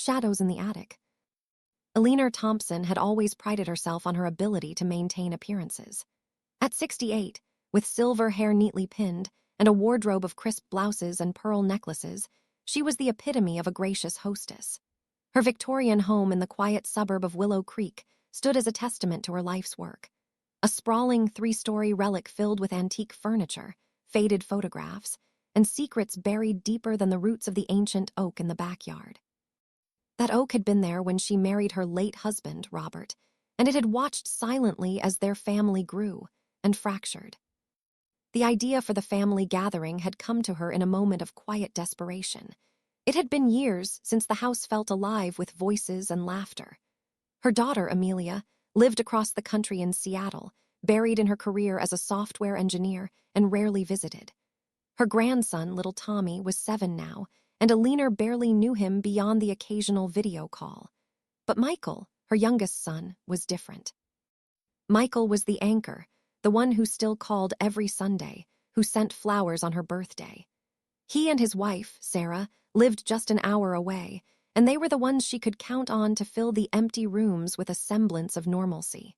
shadows in the attic. Eleanor Thompson had always prided herself on her ability to maintain appearances. At 68, with silver hair neatly pinned and a wardrobe of crisp blouses and pearl necklaces, she was the epitome of a gracious hostess. Her Victorian home in the quiet suburb of Willow Creek stood as a testament to her life's work. A sprawling 3-story relic filled with antique furniture, faded photographs, and secrets buried deeper than the roots of the ancient oak in the backyard. That oak had been there when she married her late husband, Robert, and it had watched silently as their family grew and fractured. The idea for the family gathering had come to her in a moment of quiet desperation. It had been years since the house felt alive with voices and laughter. Her daughter, Amelia, lived across the country in Seattle, buried in her career as a software engineer and rarely visited. Her grandson, little Tommy, was 7 now, and Eleanor barely knew him beyond the occasional video call. But Michael, her youngest son, was different. Michael was the anchor, the one who still called every Sunday, who sent flowers on her birthday. He and his wife, Sarah, lived just an hour away, and they were the ones she could count on to fill the empty rooms with a semblance of normalcy.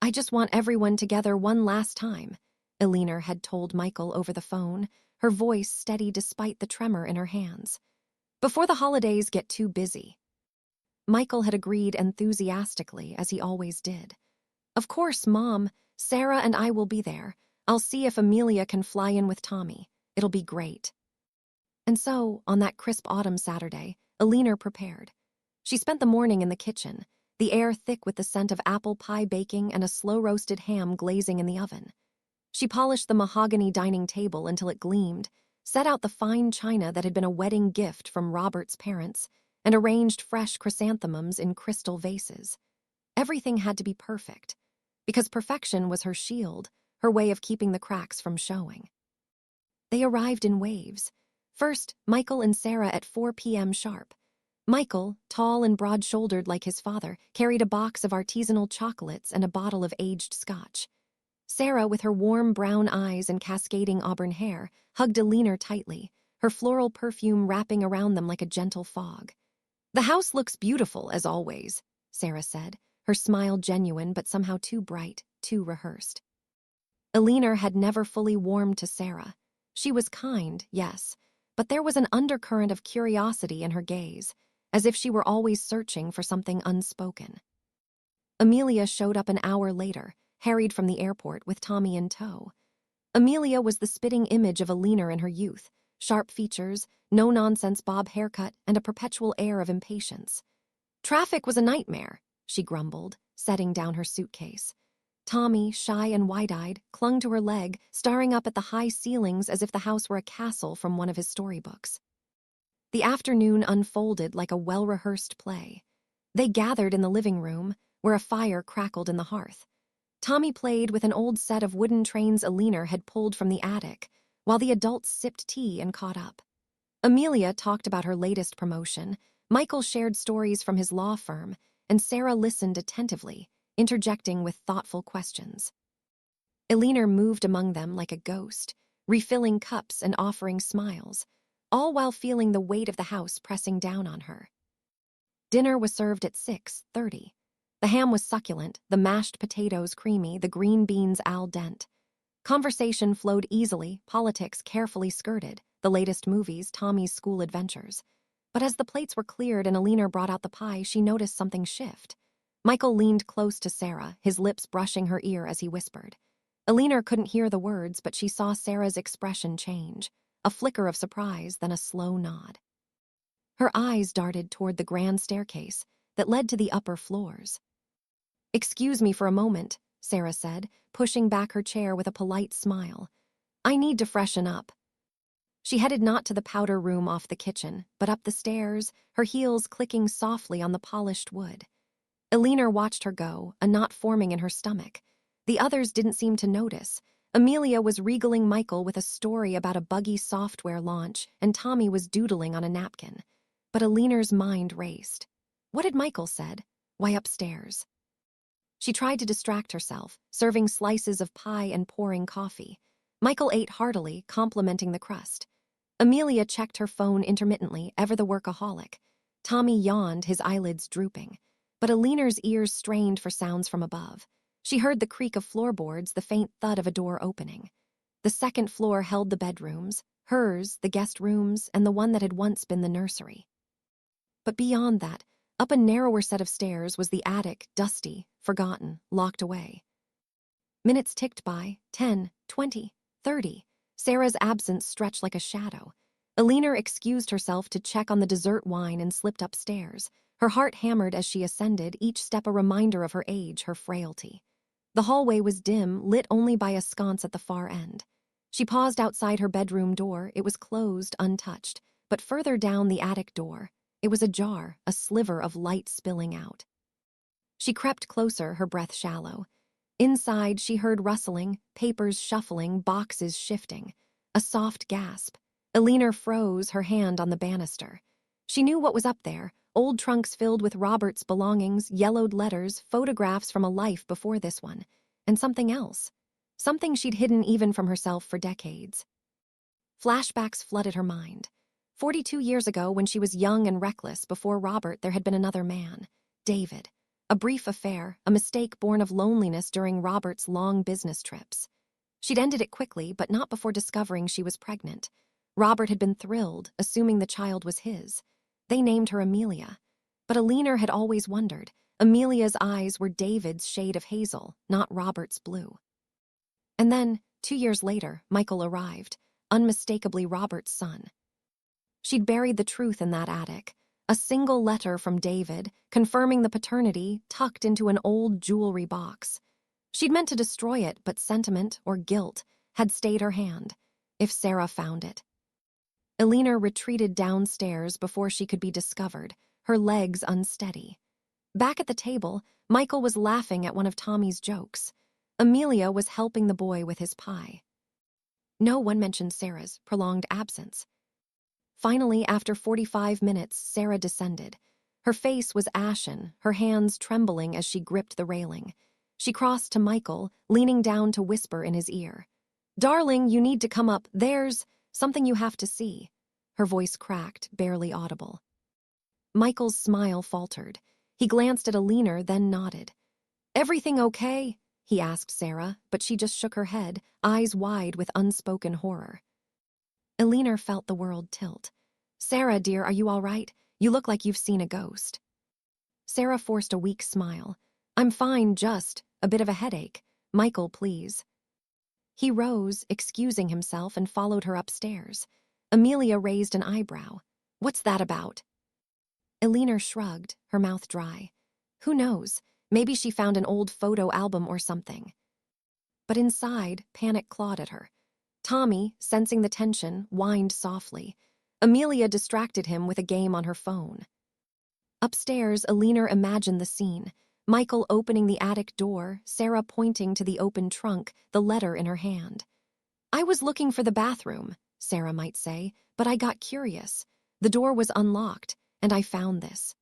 "I just want everyone together one last time," Eleanor had told Michael over the phone, her voice steady despite the tremor in her hands. "Before the holidays get too busy." Michael had agreed enthusiastically, as he always did. "Of course, Mom. Sarah and I will be there. I'll see if Amelia can fly in with Tommy. It'll be great." And so, on that crisp autumn Saturday, Eleanor prepared. She spent the morning in the kitchen, the air thick with the scent of apple pie baking and a slow-roasted ham glazing in the oven. She polished the mahogany dining table until it gleamed, set out the fine china that had been a wedding gift from Robert's parents, and arranged fresh chrysanthemums in crystal vases. Everything had to be perfect, because perfection was her shield, her way of keeping the cracks from showing. They arrived in waves. First, Michael and Sarah at 4 p.m. sharp. Michael, tall and broad-shouldered like his father, carried a box of artisanal chocolates and a bottle of aged scotch. Sarah, with her warm brown eyes and cascading auburn hair, hugged Eleanor tightly, her floral perfume wrapping around them like a gentle fog. "The house looks beautiful, as always," Sarah said, her smile genuine but somehow too bright, too rehearsed. Eleanor had never fully warmed to Sarah. She was kind, yes, but there was an undercurrent of curiosity in her gaze, as if she were always searching for something unspoken. Amelia showed up an hour later, harried from the airport with Tommy in tow. Amelia was the spitting image of Eleanor in her youth, sharp features, no-nonsense bob haircut, and a perpetual air of impatience. "Traffic was a nightmare," she grumbled, setting down her suitcase. Tommy, shy and wide-eyed, clung to her leg, staring up at the high ceilings as if the house were a castle from one of his storybooks. The afternoon unfolded like a well-rehearsed play. They gathered in the living room, where a fire crackled in the hearth. Tommy played with an old set of wooden trains Eleanor had pulled from the attic, while the adults sipped tea and caught up. Amelia talked about her latest promotion, Michael shared stories from his law firm, and Sarah listened attentively, interjecting with thoughtful questions. Eleanor moved among them like a ghost, refilling cups and offering smiles, all while feeling the weight of the house pressing down on her. Dinner was served at 6:30. The ham was succulent, the mashed potatoes creamy, the green beans al dente. Conversation flowed easily, politics carefully skirted, the latest movies, Tommy's school adventures. But as the plates were cleared and Eleanor brought out the pie, she noticed something shift. Michael leaned close to Sarah, his lips brushing her ear as he whispered. Eleanor couldn't hear the words, but she saw Sarah's expression change, a flicker of surprise, then a slow nod. Her eyes darted toward the grand staircase that led to the upper floors. "Excuse me for a moment," Sarah said, pushing back her chair with a polite smile. "I need to freshen up." She headed not to the powder room off the kitchen, but up the stairs, her heels clicking softly on the polished wood. Eleanor watched her go, a knot forming in her stomach. The others didn't seem to notice. Amelia was regaling Michael with a story about a buggy software launch, and Tommy was doodling on a napkin. But Eleanor's mind raced. What had Michael said? Why upstairs? She tried to distract herself, serving slices of pie and pouring coffee. Michael ate heartily, complimenting the crust. Amelia checked her phone intermittently, ever the workaholic. Tommy yawned, his eyelids drooping. But Alina's ears strained for sounds from above. She heard the creak of floorboards, the faint thud of a door opening. The second floor held the bedrooms, hers, the guest rooms, and the one that had once been the nursery. But beyond that, up a narrower set of stairs was the attic, dusty, forgotten, locked away. Minutes ticked by, 10, 20, 30. Sarah's absence stretched like a shadow. Alina excused herself to check on the dessert wine and slipped upstairs. Her heart hammered as she ascended, each step a reminder of her age, her frailty. The hallway was dim, lit only by a sconce at the far end. She paused outside her bedroom door. It was closed, untouched. But further down the attic door, it was ajar, a sliver of light spilling out. She crept closer, her breath shallow. Inside, she heard rustling, papers shuffling, boxes shifting. A soft gasp. Alina froze, her hand on the banister. She knew what was up there, old trunks filled with Robert's belongings, yellowed letters, photographs from a life before this one, and something else. Something she'd hidden even from herself for decades. Flashbacks flooded her mind. 42 years ago, when she was young and reckless, before Robert, there had been another man, David. A brief affair, a mistake born of loneliness during Robert's long business trips. She'd ended it quickly, but not before discovering she was pregnant. Robert had been thrilled, assuming the child was his. They named her Amelia. But Alina had always wondered. Amelia's eyes were David's shade of hazel, not Robert's blue. And then, 2 years later, Michael arrived, unmistakably Robert's son. She'd buried the truth in that attic. A single letter from David, confirming the paternity, tucked into an old jewelry box. She'd meant to destroy it, but sentiment, or guilt, had stayed her hand. If Sarah found it. Alina retreated downstairs before she could be discovered, her legs unsteady. Back at the table, Michael was laughing at one of Tommy's jokes. Amelia was helping the boy with his pie. No one mentioned Sarah's prolonged absence. Finally, after 45 minutes, Sarah descended. Her face was ashen, her hands trembling as she gripped the railing. She crossed to Michael, leaning down to whisper in his ear. "Darling, you need to come up. There's something you have to see." Her voice cracked, barely audible. Michael's smile faltered. He glanced at Alina, then nodded. "Everything okay?" he asked Sarah, but she just shook her head, eyes wide with unspoken horror. Alina felt the world tilt. "Sarah, dear, are you all right? You look like you've seen a ghost." Sarah forced a weak smile. "I'm fine, just a bit of a headache. Michael, please." He rose, excusing himself, and followed her upstairs. Amelia raised an eyebrow. "What's that about?" Alina shrugged, her mouth dry. Who knows? Maybe she found an old photo album or something. But inside, panic clawed at her. Tommy, sensing the tension, whined softly. Amelia distracted him with a game on her phone. Upstairs, Alina imagined the scene. Michael opening the attic door, Sarah pointing to the open trunk, the letter in her hand. "I was looking for the bathroom," Sarah might say, "but I got curious. The door was unlocked, and I found this."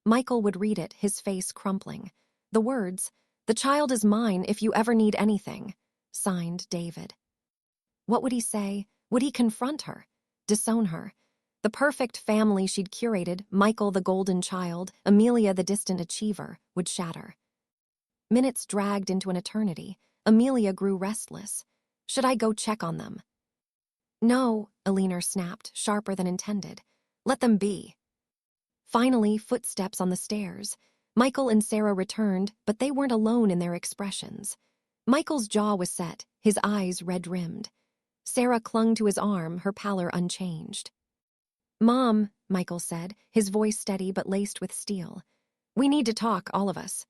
Michael would read it, his face crumpling. The words, "The child is mine if you ever need anything." Signed, David. What would he say? Would he confront her? Disown her? The perfect family she'd curated, Michael the golden child, Amelia the distant achiever, would shatter. Minutes dragged into an eternity. Amelia grew restless. Should I go check on them? No, Alina snapped, sharper than intended. Let them be. Finally, footsteps on the stairs. Michael and Sarah returned, but they weren't alone in their expressions. Michael's jaw was set, his eyes red-rimmed. Sarah clung to his arm, her pallor unchanged. "Mom," Michael said, his voice steady but laced with steel. "We need to talk, all of us."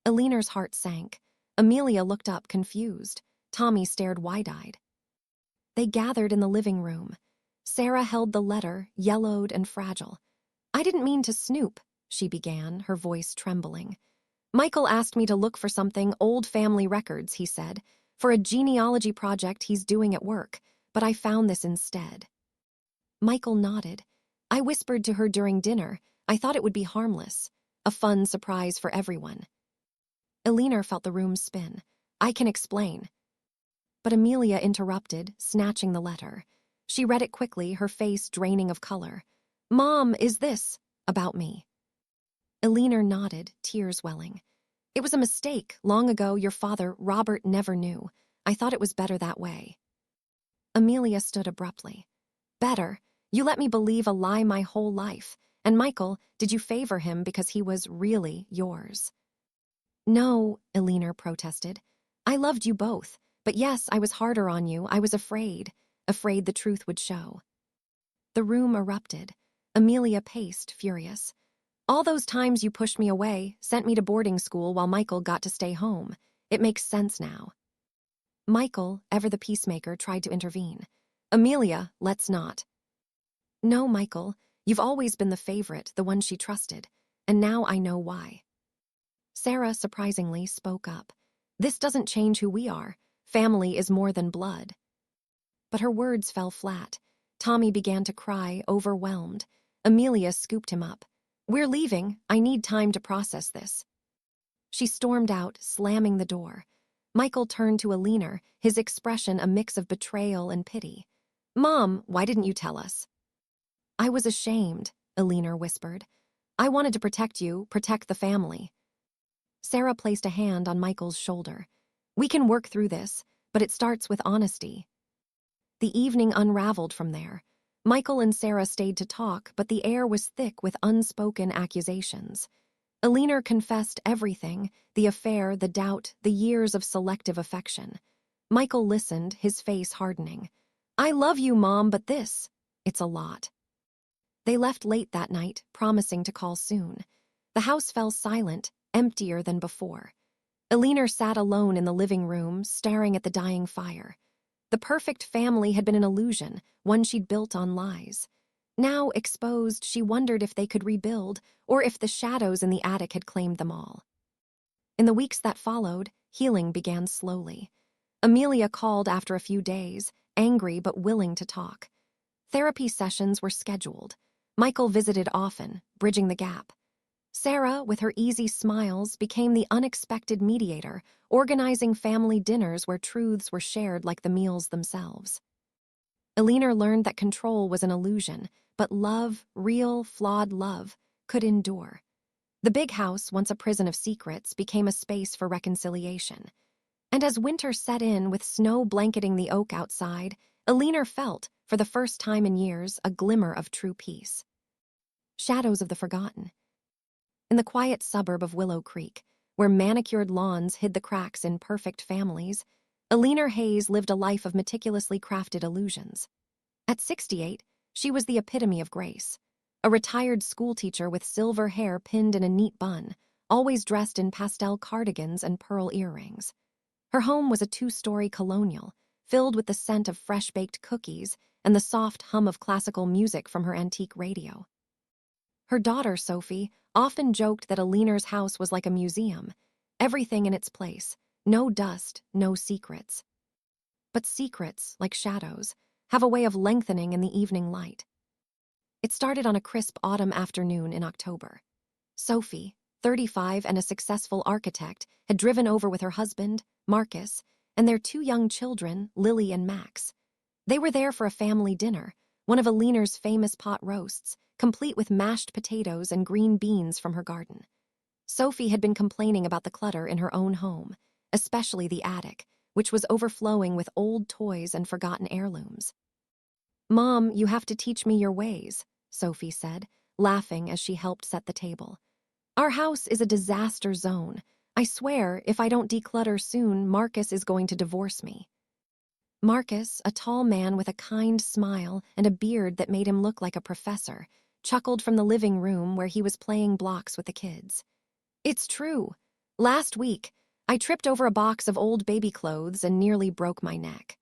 Alina's heart sank. Amelia looked up, confused. Tommy stared wide-eyed. They gathered in the living room. Sarah held the letter, yellowed and fragile. "I didn't mean to snoop," she began, her voice trembling. "Michael asked me to look for something, old family records," he said, "for a genealogy project he's doing at work, but I found this instead." Michael nodded. "I whispered to her during dinner. I thought it would be harmless. A fun surprise for everyone." Alina felt the room spin. "I can explain." But Amelia interrupted, snatching the letter. She read it quickly, her face draining of color. Mom, is this about me? Eleanor nodded, tears welling. It was a mistake. Long ago, your father, Robert, never knew. I thought it was better that way. Amelia stood abruptly. Better? You let me believe a lie my whole life. And Michael, did you favor him because he was really yours? No, Eleanor protested. I loved you both. But yes, I was harder on you. I was afraid. Afraid the truth would show. The room erupted. Amelia paced, furious. All those times you pushed me away, sent me to boarding school while Michael got to stay home. It makes sense now. Michael, ever the peacemaker, tried to intervene. Amelia, let's not. No, Michael, you've always been the favorite, the one she trusted. And now I know why. Sarah, surprisingly, spoke up. This doesn't change who we are. Family is more than blood. But her words fell flat. Tommy began to cry, overwhelmed. Amelia scooped him up. We're leaving. I need time to process this. She stormed out, slamming the door. Michael turned to Eleanor, his expression a mix of betrayal and pity. Mom, why didn't you tell us? I was ashamed, Eleanor whispered. I wanted to protect you, protect the family. Sarah placed a hand on Michael's shoulder. We can work through this, but it starts with honesty. The evening unraveled from there. Michael and Sarah stayed to talk, but the air was thick with unspoken accusations. Eleanor confessed everything, the affair, the doubt, the years of selective affection. Michael listened, his face hardening. I love you, Mom, but this, it's a lot. They left late that night, promising to call soon. The house fell silent, emptier than before. Eleanor sat alone in the living room, staring at the dying fire. The perfect family had been an illusion, one she'd built on lies. Now, exposed, she wondered if they could rebuild, or if the shadows in the attic had claimed them all. In the weeks that followed, healing began slowly. Amelia called after a few days, angry but willing to talk. Therapy sessions were scheduled. Michael visited often, bridging the gap. Sarah, with her easy smiles, became the unexpected mediator, organizing family dinners where truths were shared like the meals themselves. Eleanor learned that control was an illusion, but love, real, flawed love, could endure. The big house, once a prison of secrets, became a space for reconciliation. And as winter set in with snow blanketing the oak outside, Eleanor felt, for the first time in years, a glimmer of true peace. Shadows of the forgotten. In the quiet suburb of Willow Creek, where manicured lawns hid the cracks in perfect families, Eleanor Hayes lived a life of meticulously crafted illusions. At 68, she was the epitome of grace. A retired schoolteacher with silver hair pinned in a neat bun, always dressed in pastel cardigans and pearl earrings. Her home was a two-story colonial, filled with the scent of fresh-baked cookies and the soft hum of classical music from her antique radio. Her daughter, Sophie, often joked that Eleanor's house was like a museum, everything in its place, no dust, no secrets. But secrets, like shadows, have a way of lengthening in the evening light. It started on a crisp autumn afternoon in October. Sophie, 35 and a successful architect, had driven over with her husband, Marcus, and their two young children, Lily and Max. They were there for a family dinner, one of Eleanor's famous pot roasts, complete with mashed potatoes and green beans from her garden. Sophie had been complaining about the clutter in her own home, especially the attic, which was overflowing with old toys and forgotten heirlooms. Mom, you have to teach me your ways, Sophie said, laughing as she helped set the table. Our house is a disaster zone. I swear, if I don't declutter soon, Marcus is going to divorce me. Marcus, a tall man with a kind smile and a beard that made him look like a professor, chuckled from the living room where he was playing blocks with the kids. It's true. Last week, I tripped over a box of old baby clothes and nearly broke my neck.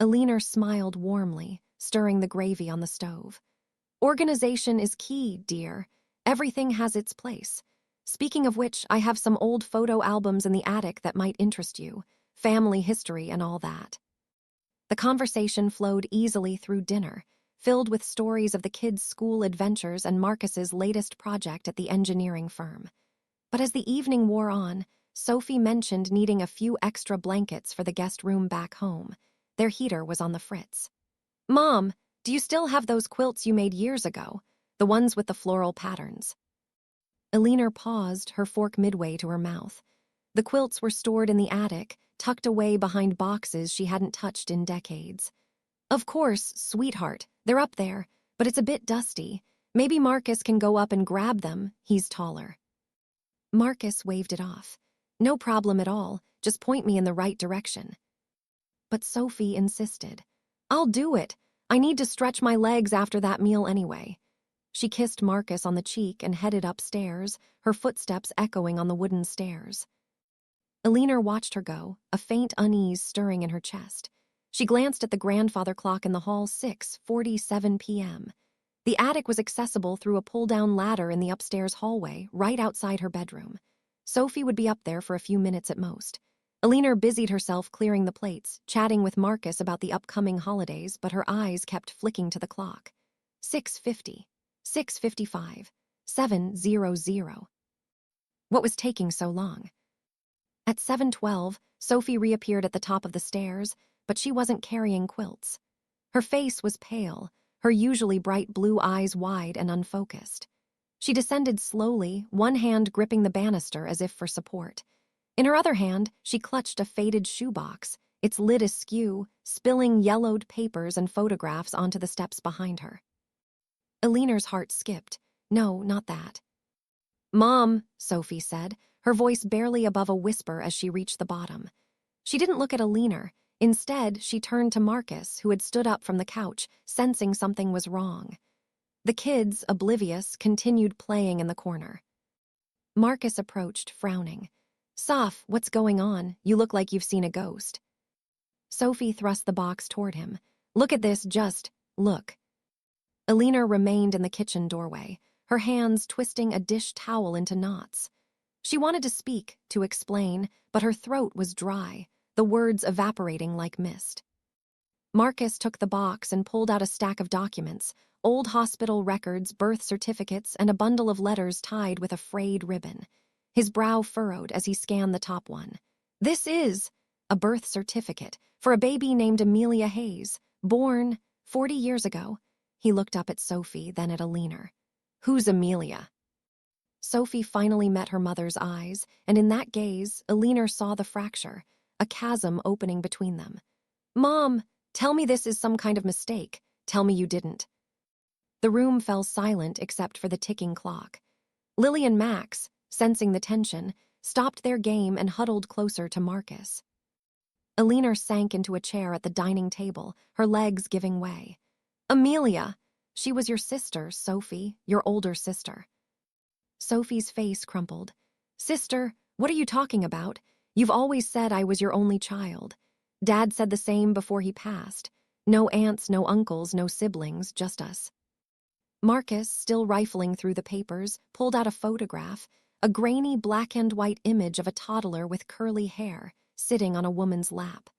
Eleanor smiled warmly, stirring the gravy on the stove. Organization is key, dear. Everything has its place. Speaking of which, I have some old photo albums in the attic that might interest you. Family history and all that. The conversation flowed easily through dinner, filled with stories of the kids' school adventures and Marcus's latest project at the engineering firm. But as the evening wore on, Sophie mentioned needing a few extra blankets for the guest room back home. Their heater was on the fritz. Mom, Do you still have those quilts you made years ago? The ones with the floral patterns?" Alina paused, her fork midway to her mouth. The quilts were stored in the attic, tucked away behind boxes she hadn't touched in decades. "Of course, sweetheart, they're up there, but it's a bit dusty. Maybe Marcus can go up and grab them, he's taller." Marcus waved it off. "No problem at all, just point me in the right direction." But Sophie insisted. "I'll do it. I need to stretch my legs after that meal anyway." She kissed Marcus on the cheek and headed upstairs, her footsteps echoing on the wooden stairs. Alina watched her go, a faint unease stirring in her chest. She glanced at the grandfather clock in the hall, 6:47 p.m. The attic was accessible through a pull-down ladder in the upstairs hallway, right outside her bedroom. Sophie would be up there for a few minutes at most. Alina busied herself clearing the plates, chatting with Marcus about the upcoming holidays, but her eyes kept flicking to the clock. 6:50, 6:55, 7:00. What was taking so long? At 7:12, Sophie reappeared at the top of the stairs, but she wasn't carrying quilts. Her face was pale, her usually bright blue eyes wide and unfocused. She descended slowly, one hand gripping the banister as if for support. In her other hand, she clutched a faded shoebox, its lid askew, spilling yellowed papers and photographs onto the steps behind her. Alina's heart skipped. No, not that. "Mom," Sophie said, her voice barely above a whisper as she reached the bottom. She didn't look at Alina. Instead, she turned to Marcus, who had stood up from the couch, sensing something was wrong. The kids, oblivious, continued playing in the corner. Marcus approached, frowning. "Soph, what's going on? You look like you've seen a ghost." Sophie thrust the box toward him. "Look at this, just look." Alina remained in the kitchen doorway, her hands twisting a dish towel into knots. She wanted to speak, to explain, but her throat was dry, the words evaporating like mist. Marcus took the box and pulled out a stack of documents, old hospital records, birth certificates, and a bundle of letters tied with a frayed ribbon. His brow furrowed as he scanned the top one. "This is a birth certificate for a baby named Amelia Hayes, born 40 years ago." He looked up at Sophie, then at Alina. "Who's Amelia?" Sophie finally met her mother's eyes, and in that gaze, Alina saw the fracture, a chasm opening between them. "Mom, tell me this is some kind of mistake. Tell me you didn't." The room fell silent except for the ticking clock. Lily and Max, sensing the tension, stopped their game and huddled closer to Marcus. Alina sank into a chair at the dining table, her legs giving way. "Amelia, she was your sister, Sophie, your older sister." Sophie's face crumpled. "Sister, what are you talking about? You've always said I was your only child. Dad said the same before he passed. No aunts, no uncles, no siblings, just us." Marcus, still rifling through the papers, pulled out a photograph, a grainy black and white image of a toddler with curly hair, sitting on a woman's lap.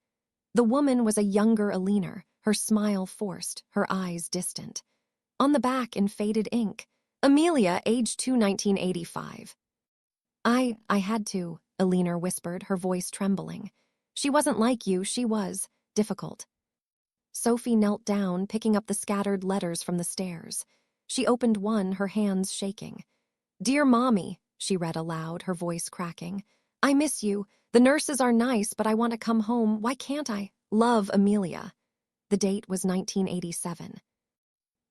The woman was a younger Alina, her smile forced, her eyes distant. On the back in faded ink, "Amelia, age 2, 1985. I had to," Alina whispered, her voice trembling. "She wasn't like you, she was difficult." Sophie knelt down, picking up the scattered letters from the stairs. She opened one, her hands shaking. "Dear Mommy," she read aloud, her voice cracking. "I miss you. The nurses are nice, but I want to come home. Why can't I? Love, Amelia." The date was 1987.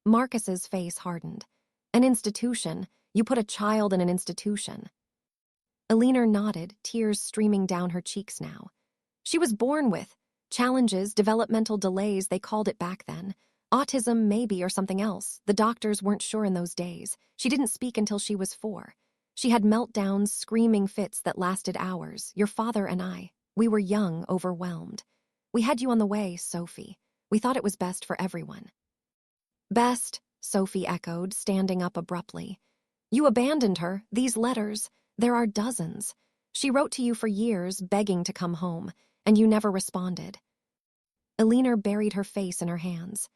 Marcus's face hardened. "An institution. You put a child in an institution." Alina nodded, tears streaming down her cheeks now. "She was born with challenges, developmental delays, they called it back then. Autism, maybe, or something else. The doctors weren't sure in those days. She didn't speak until she was 4. She had meltdowns, screaming fits that lasted hours. Your father and I, we were young, overwhelmed. We had you on the way, Sophie. We thought it was best for everyone." "Best," Sophie echoed, standing up abruptly. "You abandoned her. These letters, there are dozens. She wrote to you for years, begging to come home, and you never responded." Alina buried her face in her hands.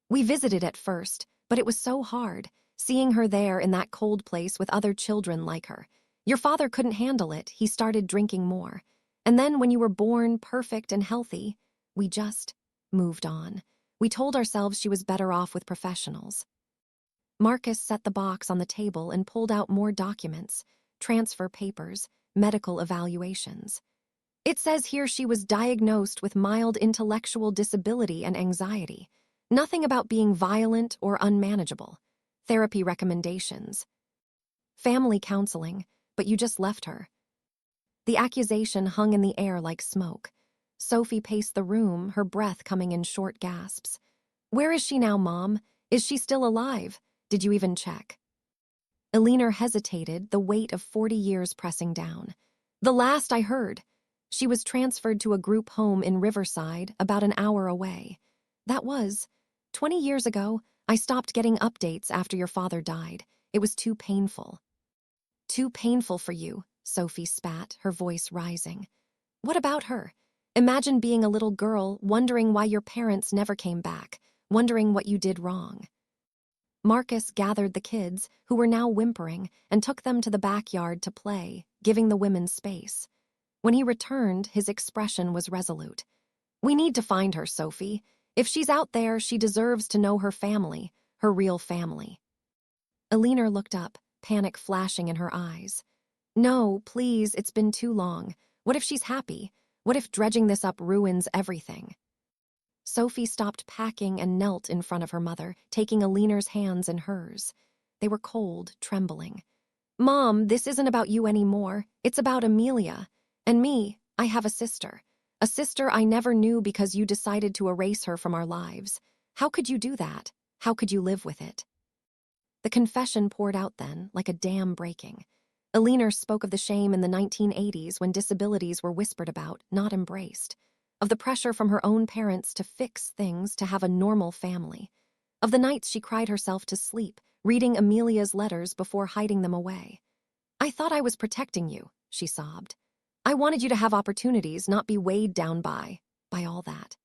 "We visited at first, but it was so hard, seeing her there in that cold place with other children like her. Your father couldn't handle it, he started drinking more. And then when you were born, perfect and healthy, we just moved on. We told ourselves she was better off with professionals. Marcus set the box on the table and pulled out more documents, transfer papers, medical evaluations. It says here she was diagnosed with mild intellectual disability and anxiety. Nothing about being violent or unmanageable. Therapy recommendations. Family counseling, but you just left her. The accusation hung in the air like smoke. Sophie paced the room, her breath coming in short gasps. Where is she now, Mom? Is she still alive? Did you even check? Elinor hesitated, the weight of 40 years pressing down. The last I heard, she was transferred to a group home in Riverside, about an hour away. That was 20 years ago. I stopped getting updates after your father died. It was too painful. Too painful for you, Sophie spat, her voice rising. What about her? Imagine being a little girl, wondering why your parents never came back, wondering what you did wrong. Marcus gathered the kids, who were now whimpering, and took them to the backyard to play, giving the women space. When he returned, his expression was resolute. We need to find her, Sophie. If she's out there, she deserves to know her family, her real family. Elinor looked up, panic flashing in her eyes. No, please, it's been too long. What if she's happy? What if dredging this up ruins everything? Sophie stopped packing and knelt in front of her mother, taking Elinor's hands in hers. They were cold, trembling. Mom, this isn't about you anymore. It's about Amelia. And me, I have a sister. A sister I never knew because you decided to erase her from our lives. How could you do that? How could you live with it? The confession poured out then, like a dam breaking. Elinor spoke of the shame in the 1980s when disabilities were whispered about, not embraced. Of the pressure from her own parents to fix things, to have a normal family. Of the nights she cried herself to sleep, reading Amelia's letters before hiding them away. I thought I was protecting you, she sobbed. I wanted you to have opportunities, not be weighed down by all that.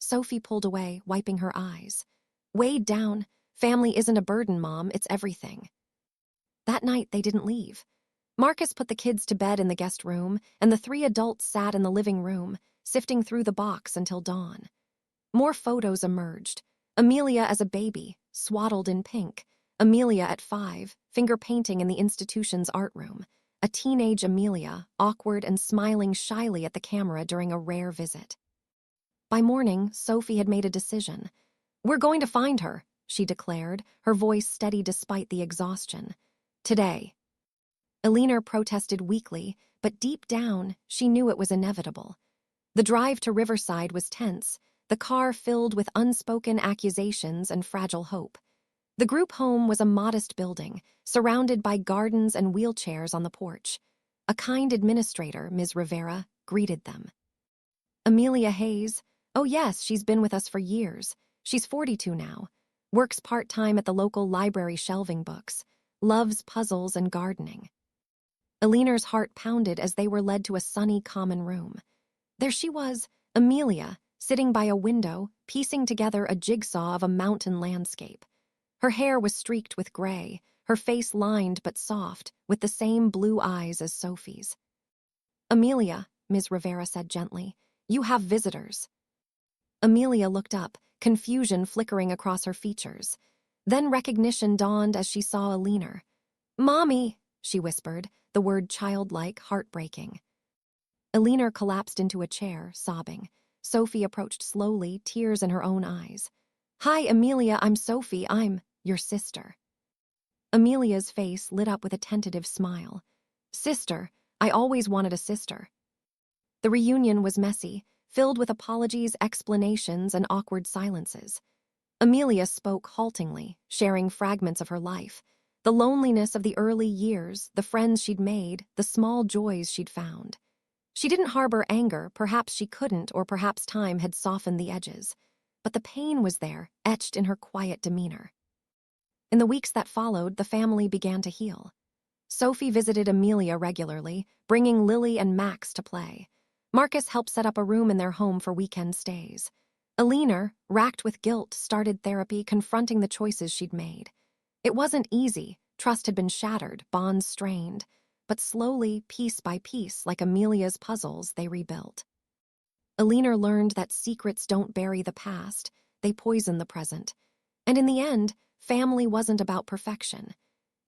Sophie pulled away, wiping her eyes. Weighed down? Family isn't a burden, Mom, it's everything. That night they didn't leave. Marcus put the kids to bed in the guest room, and the three adults sat in the living room, sifting through the box until dawn. More photos emerged. Amelia as a baby, swaddled in pink. Amelia at 5, finger painting in the institution's art room. A teenage Amelia, awkward and smiling shyly at the camera during a rare visit. By morning, Sophie had made a decision. We're going to find her, she declared, her voice steady despite the exhaustion. Today. Elinor protested weakly, but deep down, she knew it was inevitable. The drive to Riverside was tense, the car filled with unspoken accusations and fragile hope. The group home was a modest building, surrounded by gardens and wheelchairs on the porch. A kind administrator, Ms. Rivera, greeted them. Amelia Hayes, oh yes, she's been with us for years. She's 42 now. Works part-time at the local library shelving books. Loves puzzles and gardening. Elinor's heart pounded as they were led to a sunny common room. There she was, Amelia, sitting by a window, piecing together a jigsaw of a mountain landscape. Her hair was streaked with gray, her face lined but soft, with the same blue eyes as Sophie's. Amelia, Ms. Rivera said gently, you have visitors. Amelia looked up, confusion flickering across her features. Then recognition dawned as she saw Elinor. Mommy, she whispered, the word childlike, heartbreaking. Elinor collapsed into a chair, sobbing. Sophie approached slowly, tears in her own eyes. Hi, Amelia, I'm Sophie, I'm your sister. Amelia's face lit up with a tentative smile. Sister, I always wanted a sister. The reunion was messy, filled with apologies, explanations, and awkward silences. Amelia spoke haltingly, sharing fragments of her life. The loneliness of the early years, the friends she'd made, the small joys she'd found. She didn't harbor anger, perhaps she couldn't, or perhaps time had softened the edges. But the pain was there, etched in her quiet demeanor. In the weeks that followed, the family began to heal. Sophie visited Amelia regularly, bringing Lily and Max to play. Marcus helped set up a room in their home for weekend stays. Elinor, racked with guilt, started therapy, confronting the choices she'd made. It wasn't easy, trust had been shattered, bonds strained, but slowly, piece by piece, like Amelia's puzzles, they rebuilt. Elinor learned that secrets don't bury the past, they poisoned the present. And in the end, family wasn't about perfection.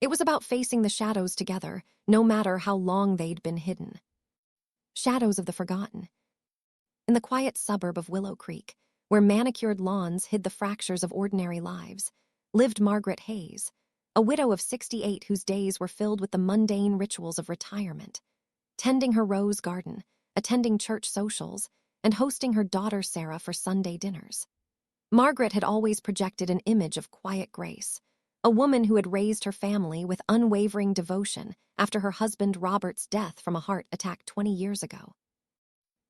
It was about facing the shadows together, no matter how long they'd been hidden. Shadows of the forgotten. In the quiet suburb of Willow Creek, where manicured lawns hid the fractures of ordinary lives, lived Margaret Hayes, a widow of 68 whose days were filled with the mundane rituals of retirement, tending her rose garden, attending church socials, and hosting her daughter Sarah for Sunday dinners. Margaret had always projected an image of quiet grace, a woman who had raised her family with unwavering devotion after her husband Robert's death from a heart attack 20 years ago.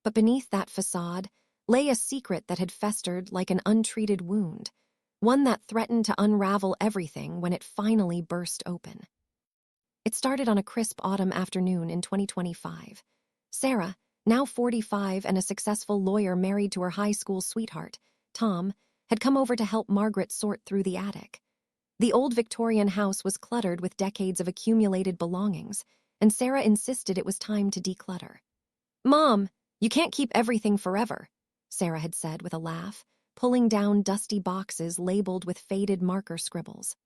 But beneath that facade lay a secret that had festered like an untreated wound, one that threatened to unravel everything when it finally burst open. It started on a crisp autumn afternoon in 2025. Sarah, now 45 and a successful lawyer married to her high school sweetheart, Tom, had come over to help Margaret sort through the attic. The old Victorian house was cluttered with decades of accumulated belongings, and Sarah insisted it was time to declutter. "Mom, you can't keep everything forever," Sarah had said with a laugh, pulling down dusty boxes labeled with faded marker scribbles.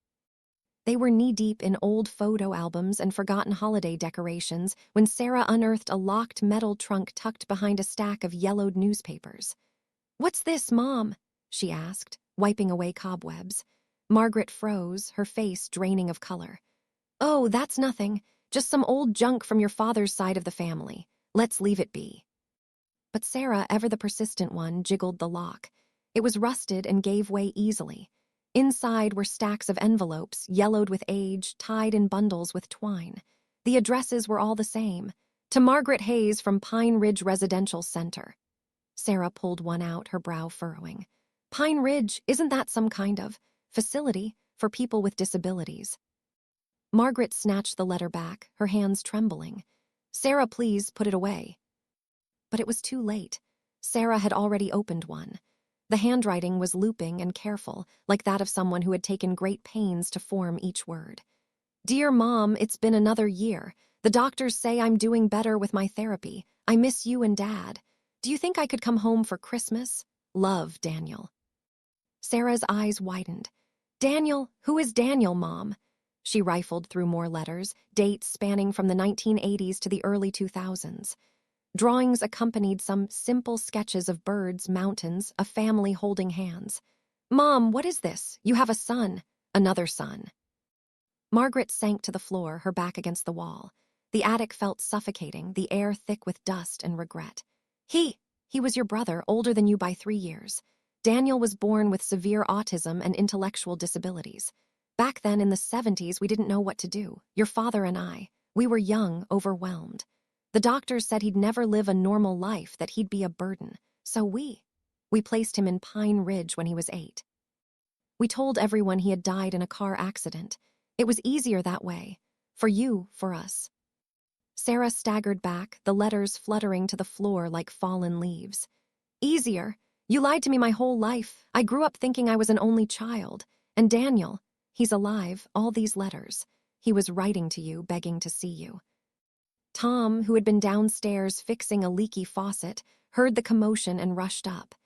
They were knee-deep in old photo albums and forgotten holiday decorations when Sarah unearthed a locked metal trunk tucked behind a stack of yellowed newspapers. "What's this, Mom?" she asked, wiping away cobwebs. Margaret froze, her face draining of color. "Oh, that's nothing. Just some old junk from your father's side of the family. Let's leave it be." But Sarah, ever the persistent one, jiggled the lock. It was rusted and gave way easily. Inside were stacks of envelopes, yellowed with age, tied in bundles with twine. The addresses were all the same. To Margaret Hayes from Pine Ridge Residential Center. Sarah pulled one out, her brow furrowing. "Pine Ridge, isn't that some kind of facility for people with disabilities?" Margaret snatched the letter back, her hands trembling. "Sarah, please put it away." But it was too late. Sarah had already opened one. The handwriting was looping and careful, like that of someone who had taken great pains to form each word. "Dear Mom, it's been another year. The doctors say I'm doing better with my therapy. I miss you and Dad. Do you think I could come home for Christmas? Love, Daniel." Sarah's eyes widened. "Daniel? Who is Daniel, Mom?" She rifled through more letters, dates spanning from the 1980s to the early 2000s. Drawings accompanied some simple sketches of birds, mountains, a family holding hands. "Mom, what is this? You have a son." "Another son." Margaret sank to the floor, her back against the wall. The attic felt suffocating, the air thick with dust and regret. He was your brother, older than you by 3 years. Daniel was born with severe autism and intellectual disabilities. Back then, in the 70s, we didn't know what to do. Your father and I. We were young, overwhelmed. The doctors said he'd never live a normal life, that he'd be a burden. So we placed him in Pine Ridge when he was 8. We told everyone he had died in a car accident. It was easier that way. For you, for us. Sarah staggered back, the letters fluttering to the floor like fallen leaves. "Easier? You lied to me my whole life. I grew up thinking I was an only child. And Daniel, he's alive, all these letters. He was writing to you, begging to see you." Tom, who had been downstairs fixing a leaky faucet, heard the commotion and rushed up.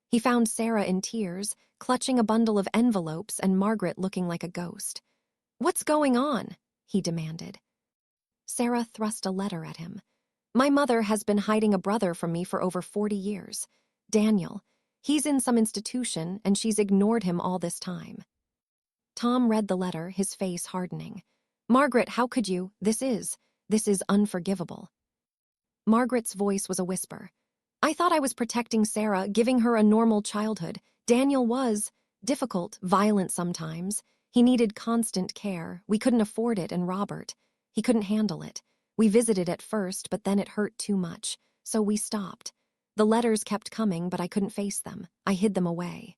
He found Sarah in tears, clutching a bundle of envelopes and Margaret looking like a ghost. "What's going on?" he demanded. Sarah thrust a letter at him. "My mother has been hiding a brother from me for over 40 years. Daniel. He's in some institution, and she's ignored him all this time." Tom read the letter, his face hardening. "Margaret, how could you? This is unforgivable." Margaret's voice was a whisper. "I thought I was protecting Sarah, giving her a normal childhood. Daniel was difficult, violent sometimes. He needed constant care. We couldn't afford it, and Robert, he couldn't handle it. We visited at first, but then it hurt too much, so we stopped. The letters kept coming, but I couldn't face them. I hid them away."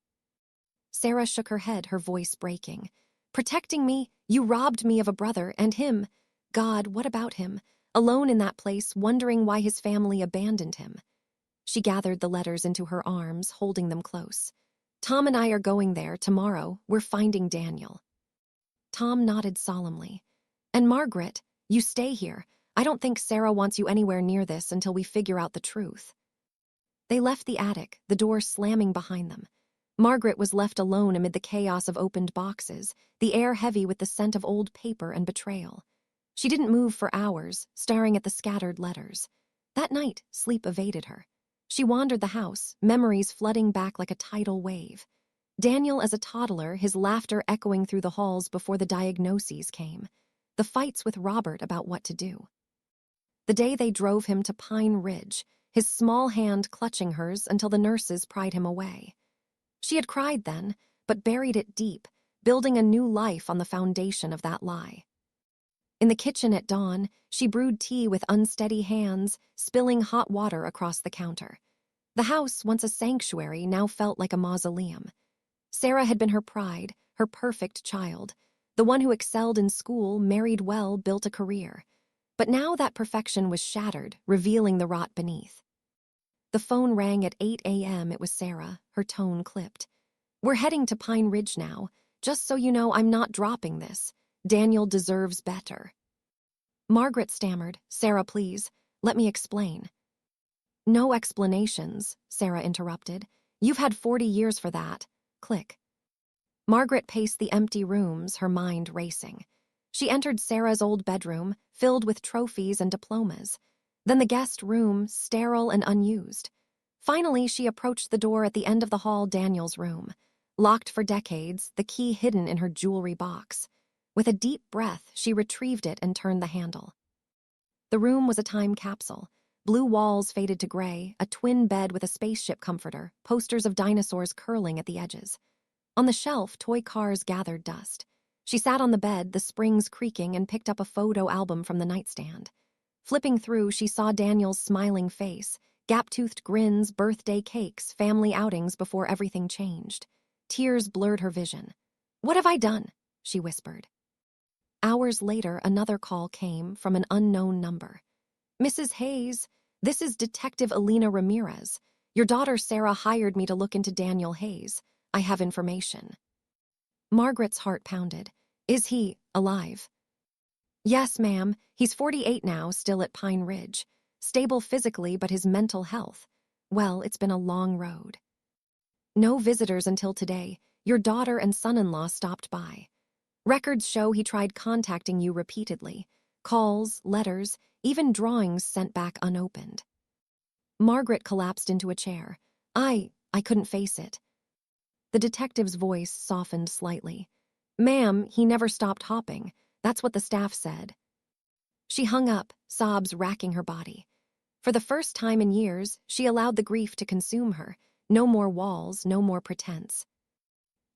Sarah shook her head, her voice breaking. "Protecting me? You robbed me of a brother, and him. God, what about him? Alone in that place, wondering why his family abandoned him." She gathered the letters into her arms, holding them close. "Tom and I are going there tomorrow. We're finding Daniel." Tom nodded solemnly. "And Margaret, you stay here. I don't think Sarah wants you anywhere near this until we figure out the truth." They left the attic, the door slamming behind them. Margaret was left alone amid the chaos of opened boxes, the air heavy with the scent of old paper and betrayal. She didn't move for hours, staring at the scattered letters. That night, sleep evaded her. She wandered the house, memories flooding back like a tidal wave. Daniel as a toddler, his laughter echoing through the halls before the diagnoses came. The fights with Robert about what to do. The day they drove him to Pine Ridge, his small hand clutching hers until the nurses pried him away. She had cried then, but buried it deep, building a new life on the foundation of that lie. In the kitchen at dawn, she brewed tea with unsteady hands, spilling hot water across the counter. The house, once a sanctuary, now felt like a mausoleum. Sarah had been her pride, her perfect child. The one who excelled in school, married well, built a career. But now that perfection was shattered, revealing the rot beneath. The phone rang at 8 a.m. It was Sarah, her tone clipped. "We're heading to Pine Ridge now. Just so you know, I'm not dropping this. Daniel deserves better." Margaret stammered, "Sarah, please, let me explain." "No explanations," Sarah interrupted. "You've had 40 years for that." Click. Margaret paced the empty rooms, her mind racing. She entered Sarah's old bedroom, filled with trophies and diplomas. Then the guest room, sterile and unused. Finally, she approached the door at the end of the hall, Daniel's room. Locked for decades, the key hidden in her jewelry box. With a deep breath, she retrieved it and turned the handle. The room was a time capsule. Blue walls faded to gray, a twin bed with a spaceship comforter, posters of dinosaurs curling at the edges. On the shelf, toy cars gathered dust. She sat on the bed, the springs creaking, and picked up a photo album from the nightstand. Flipping through, she saw Daniel's smiling face, gap-toothed grins, birthday cakes, family outings before everything changed. Tears blurred her vision. "What have I done?" she whispered. Hours later, another call came from an unknown number. "Mrs. Hayes, this is Detective Alina Ramirez. Your daughter Sarah hired me to look into Daniel Hayes. I have information." Margaret's heart pounded. "Is he alive?" "Yes, ma'am. He's 48 now, still at Pine Ridge. Stable physically, but his mental health. Well, it's been a long road." "No visitors until today. Your daughter and son-in-law stopped by. Records show he tried contacting you repeatedly. Calls, letters, even drawings sent back unopened." Margaret collapsed into a chair. I couldn't face it." The detective's voice softened slightly. "Ma'am, he never stopped hopping. That's what the staff said." She hung up, sobs racking her body. For the first time in years, she allowed the grief to consume her. No more walls, no more pretense.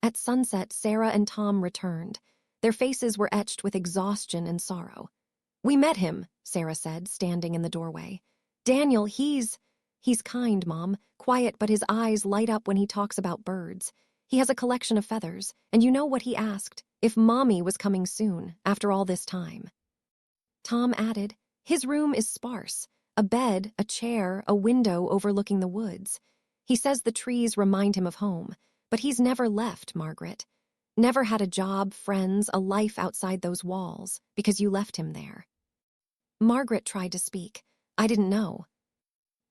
At sunset, Sarah and Tom returned. Their faces were etched with exhaustion and sorrow. "We met him," Sarah said, standing in the doorway. "Daniel, he's kind, Mom, quiet, but his eyes light up when he talks about birds. He has a collection of feathers, and you know what he asked? If Mommy was coming soon, after all this time." Tom added, "His room is sparse. A bed, a chair, a window overlooking the woods. He says the trees remind him of home, but he's never left, Margaret. Never had a job, friends, a life outside those walls, because you left him there." Margaret tried to speak. "I didn't know."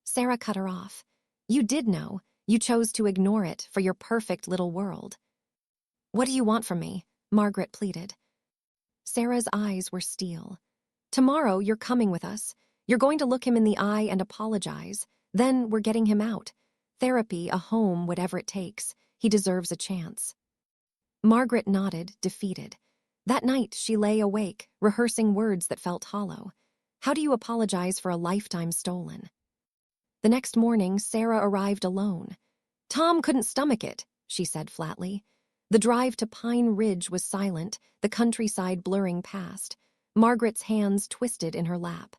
Sarah cut her off. "You did know. You chose to ignore it for your perfect little world." "What do you want from me?" Margaret pleaded. Sarah's eyes were steel. "Tomorrow, you're coming with us. You're going to look him in the eye and apologize. Then we're getting him out. Therapy, a home, whatever it takes. He deserves a chance." Margaret nodded, defeated. That night, she lay awake, rehearsing words that felt hollow. How do you apologize for a lifetime stolen? The next morning, Sarah arrived alone. "Tom couldn't stomach it," she said flatly. The drive to Pine Ridge was silent, the countryside blurring past. Margaret's hands twisted in her lap.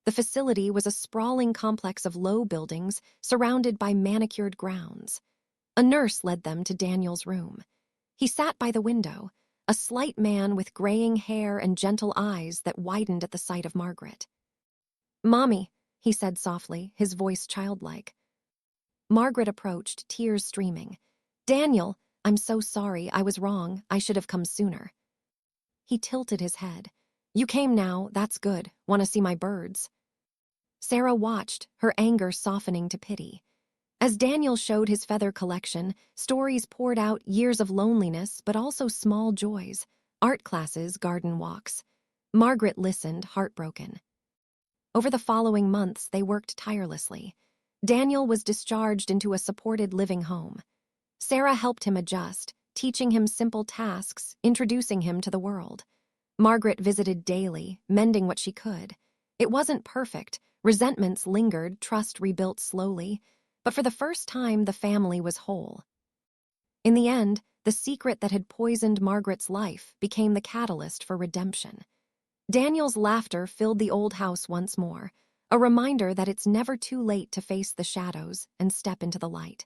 The facility was a sprawling complex of low buildings surrounded by manicured grounds. A nurse led them to Daniel's room. He sat by the window, a slight man with graying hair and gentle eyes that widened at the sight of Margaret. "Mommy," he said softly, his voice childlike. Margaret approached, tears streaming. "Daniel, I'm so sorry. I was wrong. I should have come sooner." He tilted his head. "You came now. That's good. Want to see my birds?" Sarah watched, her anger softening to pity. As Daniel showed his feather collection, stories poured out years of loneliness but also small joys, art classes, garden walks. Margaret listened, heartbroken. Over the following months, they worked tirelessly. Daniel was discharged into a supported living home. Sarah helped him adjust, teaching him simple tasks, introducing him to the world. Margaret visited daily, mending what she could. It wasn't perfect. Resentments lingered, trust rebuilt slowly. But for the first time, the family was whole. In the end, the secret that had poisoned Margaret's life became the catalyst for redemption. Daniel's laughter filled the old house once more, a reminder that it's never too late to face the shadows and step into the light.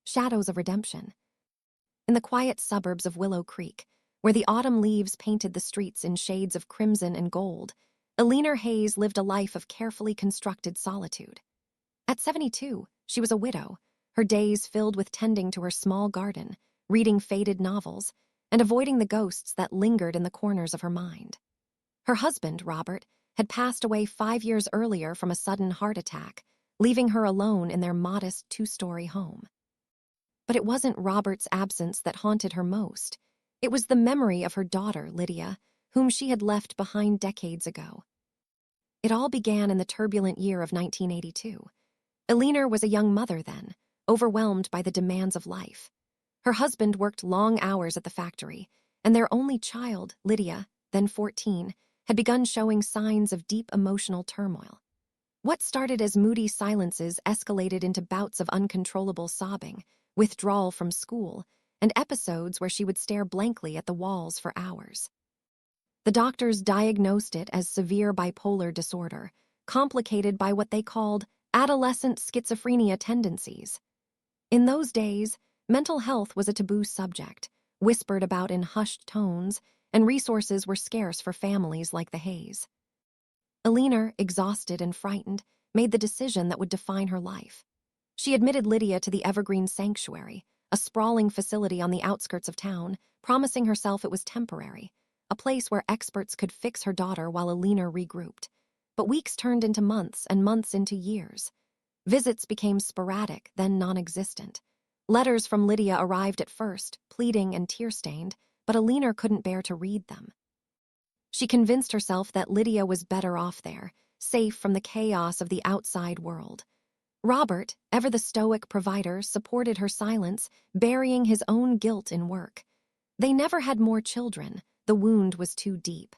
Shadows of redemption. In the quiet suburbs of Willow Creek, where the autumn leaves painted the streets in shades of crimson and gold, Eleanor Hayes lived a life of carefully constructed solitude. At 72, she was a widow, her days filled with tending to her small garden, reading faded novels, and avoiding the ghosts that lingered in the corners of her mind. Her husband, Robert, had passed away 5 years earlier from a sudden heart attack, leaving her alone in their modest two-story home. But it wasn't Robert's absence that haunted her most. It was the memory of her daughter, Lydia, whom she had left behind decades ago. It all began in the turbulent year of 1982. Eleanor was a young mother then, overwhelmed by the demands of life. Her husband worked long hours at the factory, and their only child, Lydia, then 14, had begun showing signs of deep emotional turmoil. What started as moody silences escalated into bouts of uncontrollable sobbing, withdrawal from school, and episodes where she would stare blankly at the walls for hours. The doctors diagnosed it as severe bipolar disorder, complicated by what they called adolescent schizophrenia tendencies. In those days, mental health was a taboo subject, whispered about in hushed tones, and resources were scarce for families like the Hayes. Eleanor, exhausted and frightened, made the decision that would define her life. She admitted Lydia to the Evergreen Sanctuary, a sprawling facility on the outskirts of town, promising herself it was temporary, a place where experts could fix her daughter while Eleanor regrouped. But weeks turned into months and months into years. Visits became sporadic, then non-existent. Letters from Lydia arrived at first, pleading and tear-stained, but Eleanor couldn't bear to read them. She convinced herself that Lydia was better off there, safe from the chaos of the outside world. Robert, ever the stoic provider, supported her silence, burying his own guilt in work. They never had more children. The wound was too deep.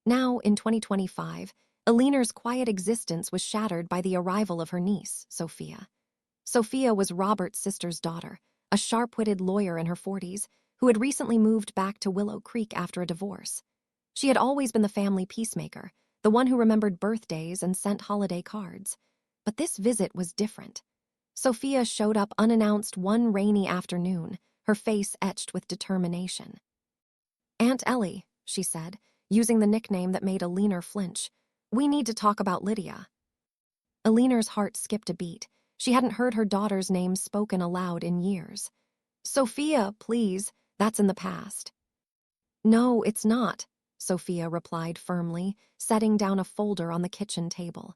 Now, in 2025, Eleanor's quiet existence was shattered by the arrival of her niece, Sophia. Sophia was Robert's sister's daughter, a sharp-witted lawyer in her 40s, who had recently moved back to Willow Creek after a divorce. She had always been the family peacemaker, the one who remembered birthdays and sent holiday cards. But this visit was different. Sophia showed up unannounced one rainy afternoon, her face etched with determination. "Aunt Ellie," she said, using the nickname that made Eleanor flinch, "we need to talk about Lydia." Eleanor's heart skipped a beat. She hadn't heard her daughter's name spoken aloud in years. "Sophia, please, that's in the past." "No, it's not," Sophia replied firmly, setting down a folder on the kitchen table.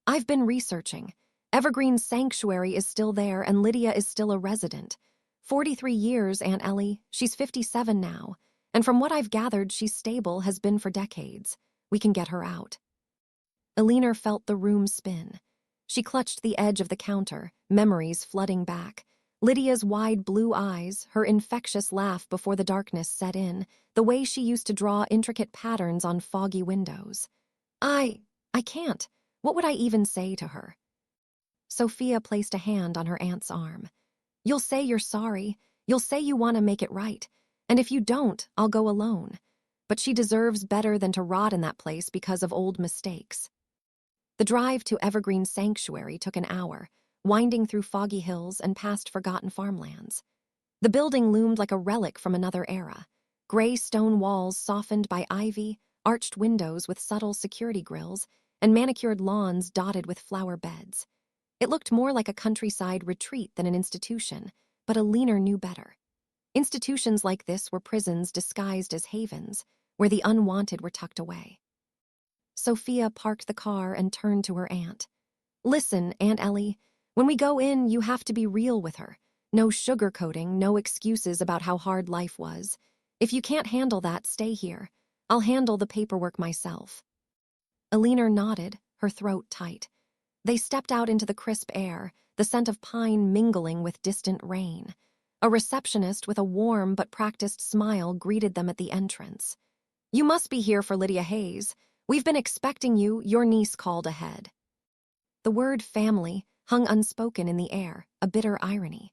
"I've been researching. Evergreen Sanctuary is still there and Lydia is still a resident. 43 years, Aunt Ellie. She's 57 now. And from what I've gathered, she's stable, has been for decades. We can get her out." Eleanor felt the room spin. She clutched the edge of the counter, memories flooding back. Lydia's wide blue eyes, her infectious laugh before the darkness set in, the way she used to draw intricate patterns on foggy windows. I can't. What would I even say to her?" Sophia placed a hand on her aunt's arm. "You'll say you're sorry. You'll say you want to make it right. And if you don't, I'll go alone. But she deserves better than to rot in that place because of old mistakes." The drive to Evergreen Sanctuary took an hour, winding through foggy hills and past forgotten farmlands. The building loomed like a relic from another era. Gray stone walls softened by ivy, arched windows with subtle security grills, and manicured lawns dotted with flower beds. It looked more like a countryside retreat than an institution, but Eleanor knew better. Institutions like this were prisons disguised as havens, where the unwanted were tucked away. Sophia parked the car and turned to her aunt. "Listen, Aunt Ellie, When we go in, you have to be real with her. No sugarcoating, no excuses about how hard life was. If you can't handle that, stay here. I'll handle the paperwork myself." Alina nodded, her throat tight. They stepped out into the crisp air, the scent of pine mingling with distant rain. A receptionist with a warm but practiced smile greeted them at the entrance. "You must be here for Lydia Hayes. We've been expecting you, your niece called ahead." The word family hung unspoken in the air, a bitter irony.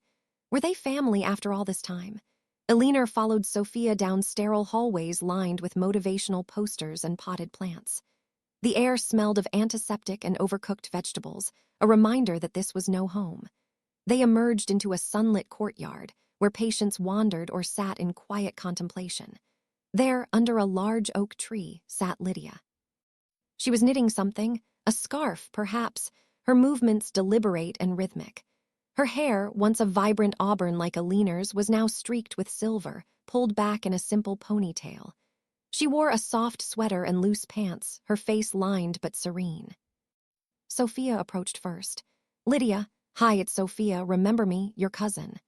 Were they family after all this time? Alina followed Sophia down sterile hallways lined with motivational posters and potted plants. The air smelled of antiseptic and overcooked vegetables, a reminder that this was no home. They emerged into a sunlit courtyard where patients wandered or sat in quiet contemplation. There, under a large oak tree, sat Lydia. She was knitting something, a scarf, perhaps, her movements deliberate and rhythmic. Her hair, once a vibrant auburn like Alina's, was now streaked with silver, pulled back in a simple ponytail. She wore a soft sweater and loose pants, her face lined but serene. Sophia approached first. "Lydia, hi, it's Sophia, remember me, your cousin."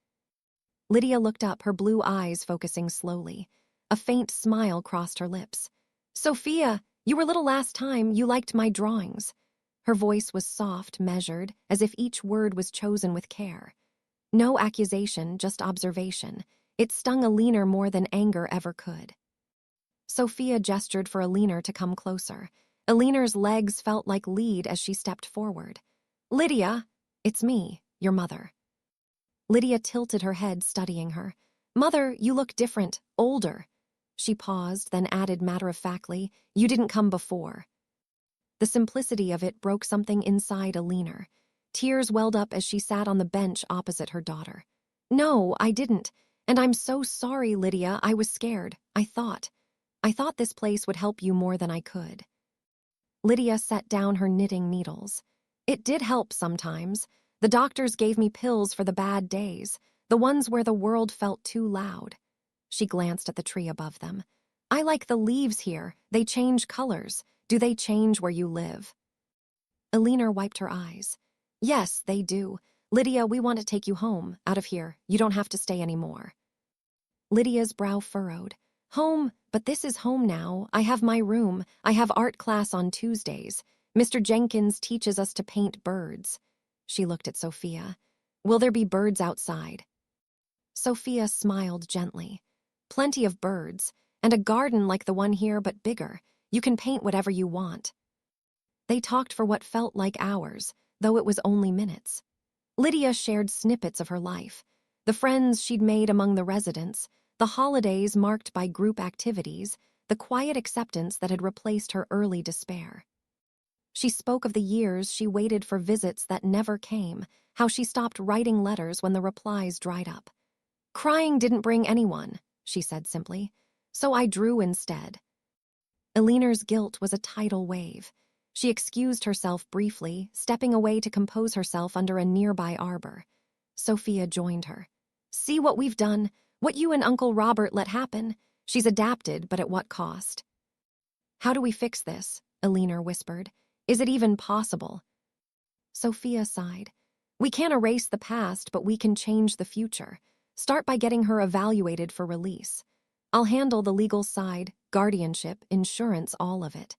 Lydia looked up, her blue eyes focusing slowly. A faint smile crossed her lips. "Sophia, you were little last time, you liked my drawings." Her voice was soft, measured, as if each word was chosen with care. No accusation, just observation. It stung Alina more than anger ever could. Sophia gestured for Alina to come closer. Alina's legs felt like lead as she stepped forward. "Lydia, it's me, your mother." Lydia tilted her head, studying her. "Mother, you look different, older." She paused, then added matter-of-factly, "You didn't come before." The simplicity of it broke something inside Alina. Tears welled up as she sat on the bench opposite her daughter. "No, I didn't. And I'm so sorry, Lydia. I was scared. I thought this place would help you more than I could." Lydia set down her knitting needles. "It did help sometimes. The doctors gave me pills for the bad days, the ones where the world felt too loud." She glanced at the tree above them. "I like the leaves here. They change colors. Do they change where you live?" Alina wiped her eyes. "Yes, they do. Lydia, we want to take you home, out of here. You don't have to stay anymore." Lydia's brow furrowed. "Home, but this is home now. I have my room. I have art class on Tuesdays. Mr. Jenkins teaches us to paint birds." She looked at Sophia. "Will there be birds outside?" Sophia smiled gently. "Plenty of birds, and a garden like the one here, but bigger. You can paint whatever you want." They talked for what felt like hours, though it was only minutes. Lydia shared snippets of her life, the friends she'd made among the residents, the holidays marked by group activities, the quiet acceptance that had replaced her early despair. She spoke of the years she waited for visits that never came, how she stopped writing letters when the replies dried up. "Crying didn't bring anyone," she said simply, "so I drew instead." Alina's guilt was a tidal wave. She excused herself briefly, stepping away to compose herself under a nearby arbor. Sophia joined her. "See what we've done, what you and Uncle Robert let happen. She's adapted, but at what cost?" "How do we fix this?" Alina whispered. "Is it even possible?" Sophia sighed. "We can't erase the past, but we can change the future. Start by getting her evaluated for release. I'll handle the legal side, guardianship, insurance, all of it."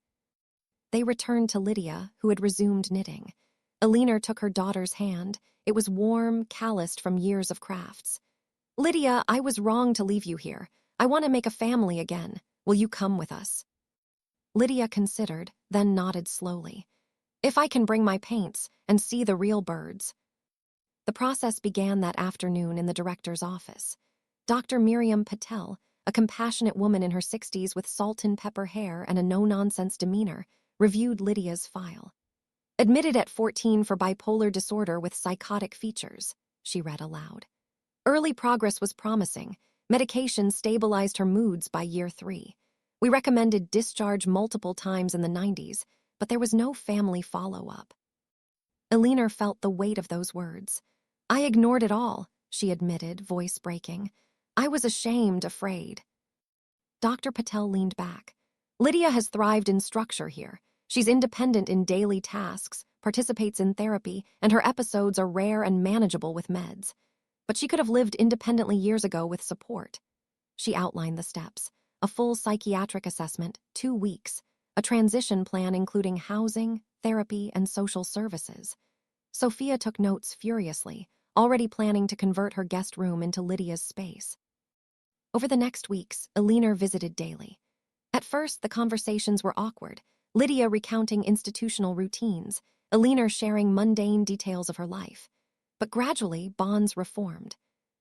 They returned to Lydia, who had resumed knitting. Alina took her daughter's hand. It was warm, calloused from years of crafts. "Lydia, I was wrong to leave you here. I want to make a family again. Will you come with us?" Lydia considered, then nodded slowly. "If I can bring my paints and see the real birds." The process began that afternoon in the director's office. Dr. Miriam Patel, a compassionate woman in her 60s with salt and pepper hair and a no-nonsense demeanor, reviewed Lydia's file. "Admitted at 14 for bipolar disorder with psychotic features," she read aloud. "Early progress was promising. Medication stabilized her moods by year 3. We recommended discharge multiple times in the 90s, but there was no family follow-up." Alina felt the weight of those words. "I ignored it all," she admitted, voice breaking. "I was ashamed, afraid." Dr. Patel leaned back. "Lydia has thrived in structure here. She's independent in daily tasks, participates in therapy, and her episodes are rare and manageable with meds. But she could have lived independently years ago with support. She outlined the steps: a full psychiatric assessment, 2 weeks, a transition plan including housing, therapy, and social services. Sophia took notes furiously, already planning to convert her guest room into Lydia's space. Over the next weeks, Alina visited daily. At first, the conversations were awkward, Lydia recounting institutional routines, Alina sharing mundane details of her life. But gradually, bonds reformed.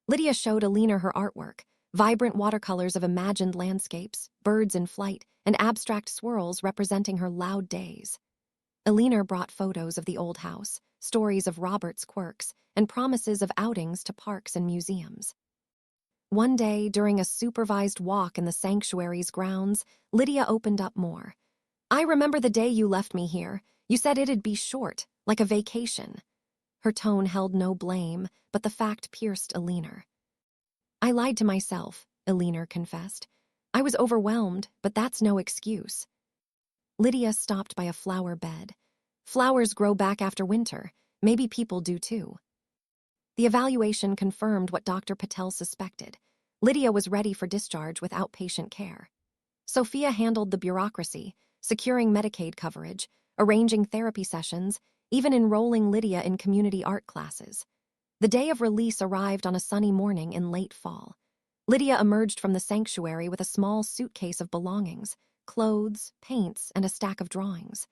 Lydia showed Alina her artwork, vibrant watercolors of imagined landscapes, birds in flight, and abstract swirls representing her loud days. Alina brought photos of the old house, stories of Robert's quirks, and promises of outings to parks and museums. One day, during a supervised walk in the sanctuary's grounds, Lydia opened up more. "I remember the day you left me here. You said it'd be short, like a vacation." Her tone held no blame, but the fact pierced Alina. "I lied to myself," Alina confessed. "I was overwhelmed, but that's no excuse." Lydia stopped by a flower bed. Flowers grow back after winter. Maybe people do too. The evaluation confirmed what Dr. Patel suspected. Lydia was ready for discharge with outpatient care. Sophia handled the bureaucracy, securing Medicaid coverage, arranging therapy sessions, even enrolling Lydia in community art classes. The day of release arrived on a sunny morning in late fall. Lydia emerged from the sanctuary with a small suitcase of belongings, clothes, paints, and a stack of drawings.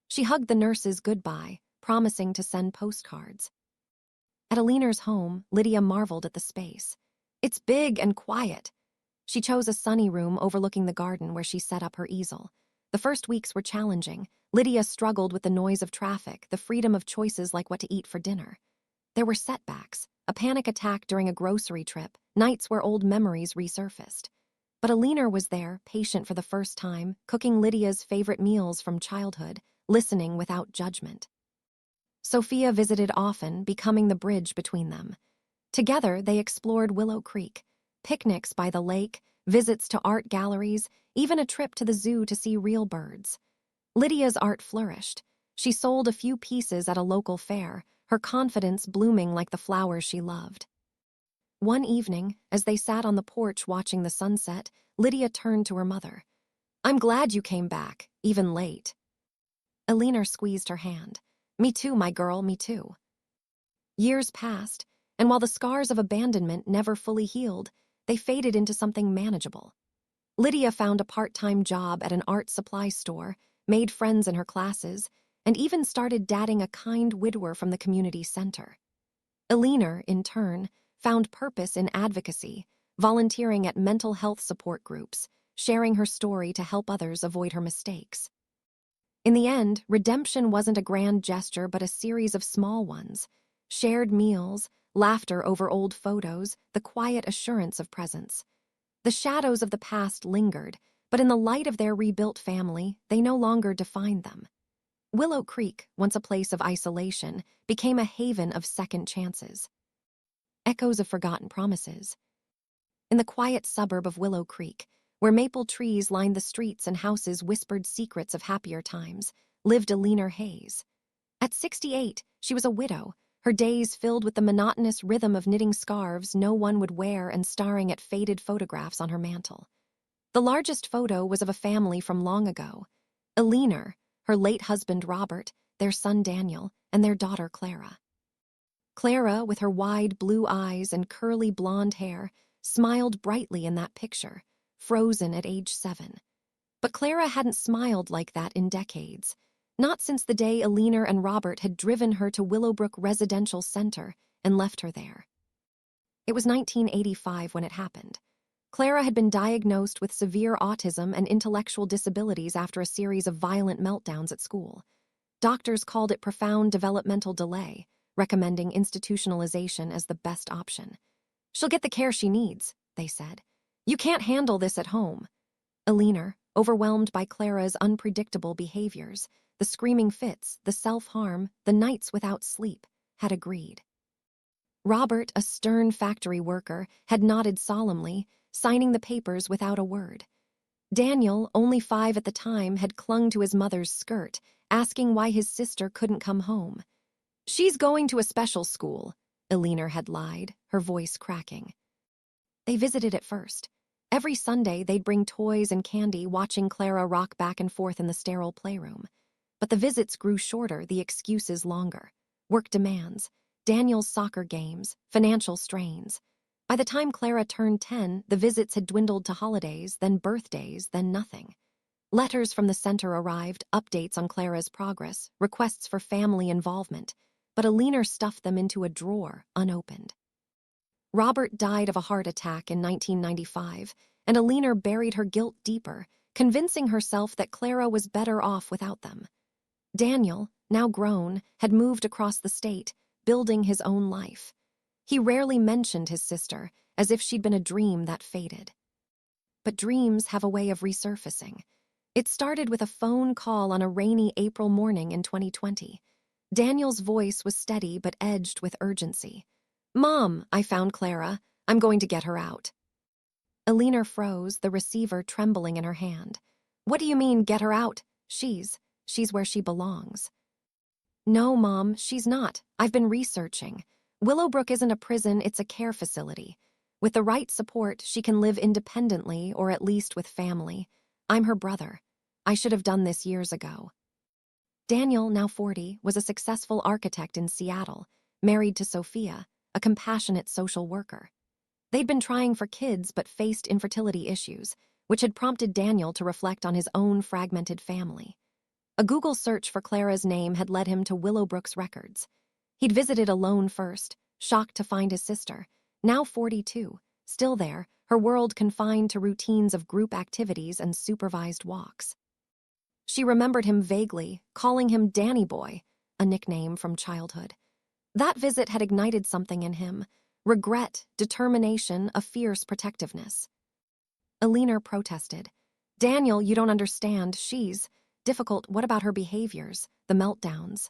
She hugged the nurses goodbye, promising to send postcards. At Alina's home, Lydia marveled at the space. "It's big and quiet." She chose a sunny room overlooking the garden where she set up her easel. The first weeks were challenging. Lydia struggled with the noise of traffic, the freedom of choices like what to eat for dinner. There were setbacks, a panic attack during a grocery trip, nights where old memories resurfaced. But Alina was there, patient for the first time, cooking Lydia's favorite meals from childhood, listening without judgment. Sophia visited often, becoming the bridge between them. Together, they explored Willow Creek, picnics by the lake, visits to art galleries, even a trip to the zoo to see real birds. Lydia's art flourished. She sold a few pieces at a local fair, her confidence blooming like the flowers she loved. One evening, as they sat on the porch watching the sunset, Lydia turned to her mother. "I'm glad you came back, even late." Alina squeezed her hand. "Me too, my girl, me too." Years passed, and while the scars of abandonment never fully healed, they faded into something manageable. Lydia found a part-time job at an art supply store, made friends in her classes, and even started dating a kind widower from the community center. Alina, in turn, found purpose in advocacy, volunteering at mental health support groups, sharing her story to help others avoid her mistakes. In the end, redemption wasn't a grand gesture but a series of small ones: shared meals, laughter over old photos, the quiet assurance of presence. The shadows of the past lingered, but in the light of their rebuilt family, they no longer defined them. Willow Creek, once a place of isolation, became a haven of second chances. Echoes of forgotten promises. In the quiet suburb of Willow Creek, where maple trees lined the streets and houses whispered secrets of happier times, lived Alina Hayes. At 68, she was a widow, her days filled with the monotonous rhythm of knitting scarves no one would wear and staring at faded photographs on her mantel. The largest photo was of a family from long ago: Alina, her late husband Robert, their son Daniel, and their daughter Clara. Clara, with her wide blue eyes and curly blonde hair, smiled brightly in that picture, frozen at age 7. But Clara hadn't smiled like that in decades, not since the day Alina and Robert had driven her to Willowbrook Residential Center and left her there. It was 1985 when it happened. Clara had been diagnosed with severe autism and intellectual disabilities after a series of violent meltdowns at school. Doctors called it profound developmental delay, recommending institutionalization as the best option. "She'll get the care she needs," they said. "You can't handle this at home." Alina, overwhelmed by Clara's unpredictable behaviors, the screaming fits, the self-harm, the nights without sleep, had agreed. Robert, a stern factory worker, had nodded solemnly, signing the papers without a word. Daniel, only 5 at the time, had clung to his mother's skirt, asking why his sister couldn't come home. "She's going to a special school," Elinor had lied, her voice cracking. They visited at first. Every Sunday, they'd bring toys and candy, watching Clara rock back and forth in the sterile playroom. But the visits grew shorter, the excuses longer. Work demands, Daniel's soccer games, financial strains. By the time Clara turned 10, the visits had dwindled to holidays, then birthdays, then nothing. Letters from the center arrived, updates on Clara's progress, requests for family involvement, but Elinor stuffed them into a drawer, unopened. Robert died of a heart attack in 1995, and Elinor buried her guilt deeper, convincing herself that Clara was better off without them. Daniel, now grown, had moved across the state, building his own life. He rarely mentioned his sister, as if she'd been a dream that faded. But dreams have a way of resurfacing. It started with a phone call on a rainy April morning in 2020. Daniel's voice was steady but edged with urgency. "Mom, I found Clara. I'm going to get her out." Elinor froze, the receiver trembling in her hand. "What do you mean, get her out? She's where she belongs." "No, Mom, she's not. I've been researching. Willowbrook isn't a prison, it's a care facility. With the right support, she can live independently, or at least with family. I'm her brother. I should have done this years ago." Daniel, now 40, was a successful architect in Seattle, married to Sophia, a compassionate social worker. They'd been trying for kids but faced infertility issues, which had prompted Daniel to reflect on his own fragmented family. A Google search for Clara's name had led him to Willowbrook's records. He'd visited alone first, shocked to find his sister, now 42, still there, her world confined to routines of group activities and supervised walks. She remembered him vaguely, calling him Danny Boy, a nickname from childhood. That visit had ignited something in him, regret, determination, a fierce protectiveness. Elinor protested. "Daniel, you don't understand. She's difficult. What about her behaviors, the meltdowns?"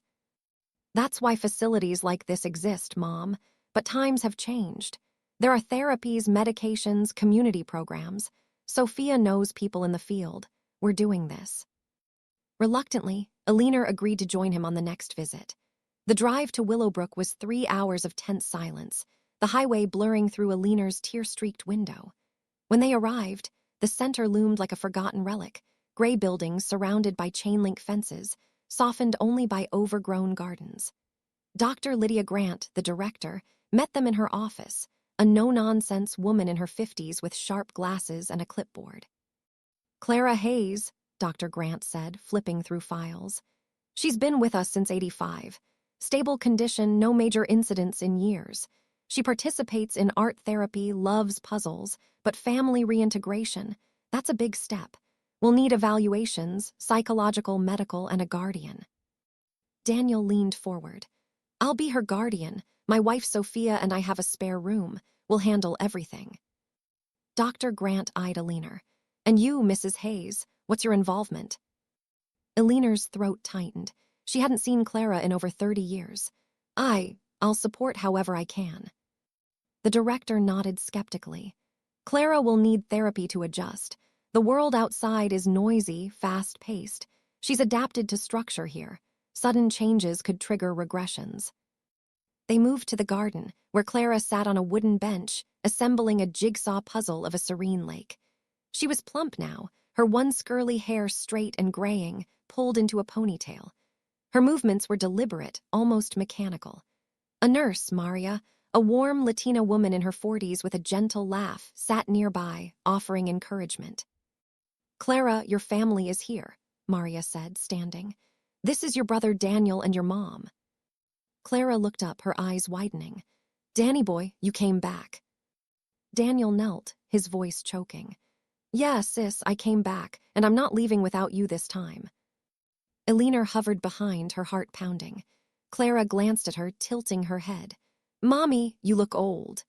"That's why facilities like this exist, Mom. But times have changed. There are therapies, medications, community programs. Sophia knows people in the field. We're doing this." Reluctantly, Elinor agreed to join him on the next visit. The drive to Willowbrook was 3 hours of tense silence, the highway blurring through Elinor's tear-streaked window. When they arrived, the center loomed like a forgotten relic, gray buildings surrounded by chain-link fences, softened only by overgrown gardens. Dr. Lydia Grant, the director, met them in her office, a no-nonsense woman in her 50s with sharp glasses and a clipboard. "Clara Hayes," Dr. Grant said, flipping through files. "She's been with us since '85. Stable condition, no major incidents in years. She participates in art therapy, loves puzzles, but family reintegration, that's a big step. We'll need evaluations, psychological, medical, and a guardian." Daniel leaned forward. "I'll be her guardian. My wife Sophia and I have a spare room. We'll handle everything." Dr. Grant eyed Elinor. "And you, Mrs. Hayes, what's your involvement?" Elinor's throat tightened. She hadn't seen Clara in over 30 years. I'll support however I can." The director nodded skeptically. "Clara will need therapy to adjust. The world outside is noisy, fast-paced. She's adapted to structure here. Sudden changes could trigger regressions." They moved to the garden, where Clara sat on a wooden bench, assembling a jigsaw puzzle of a serene lake. She was plump now, her once curly hair straight and graying, pulled into a ponytail. Her movements were deliberate, almost mechanical. A nurse, Maria, a warm Latina woman in her 40s with a gentle laugh, sat nearby, offering encouragement. "Clara, your family is here," Maria said, standing. "This is your brother Daniel and your mom." Clara looked up, her eyes widening. "Danny boy, you came back." Daniel knelt, his voice choking. "Yeah, sis, I came back, and I'm not leaving without you this time." Elinor hovered behind, her heart pounding. Clara glanced at her, tilting her head. "Mommy, you look old."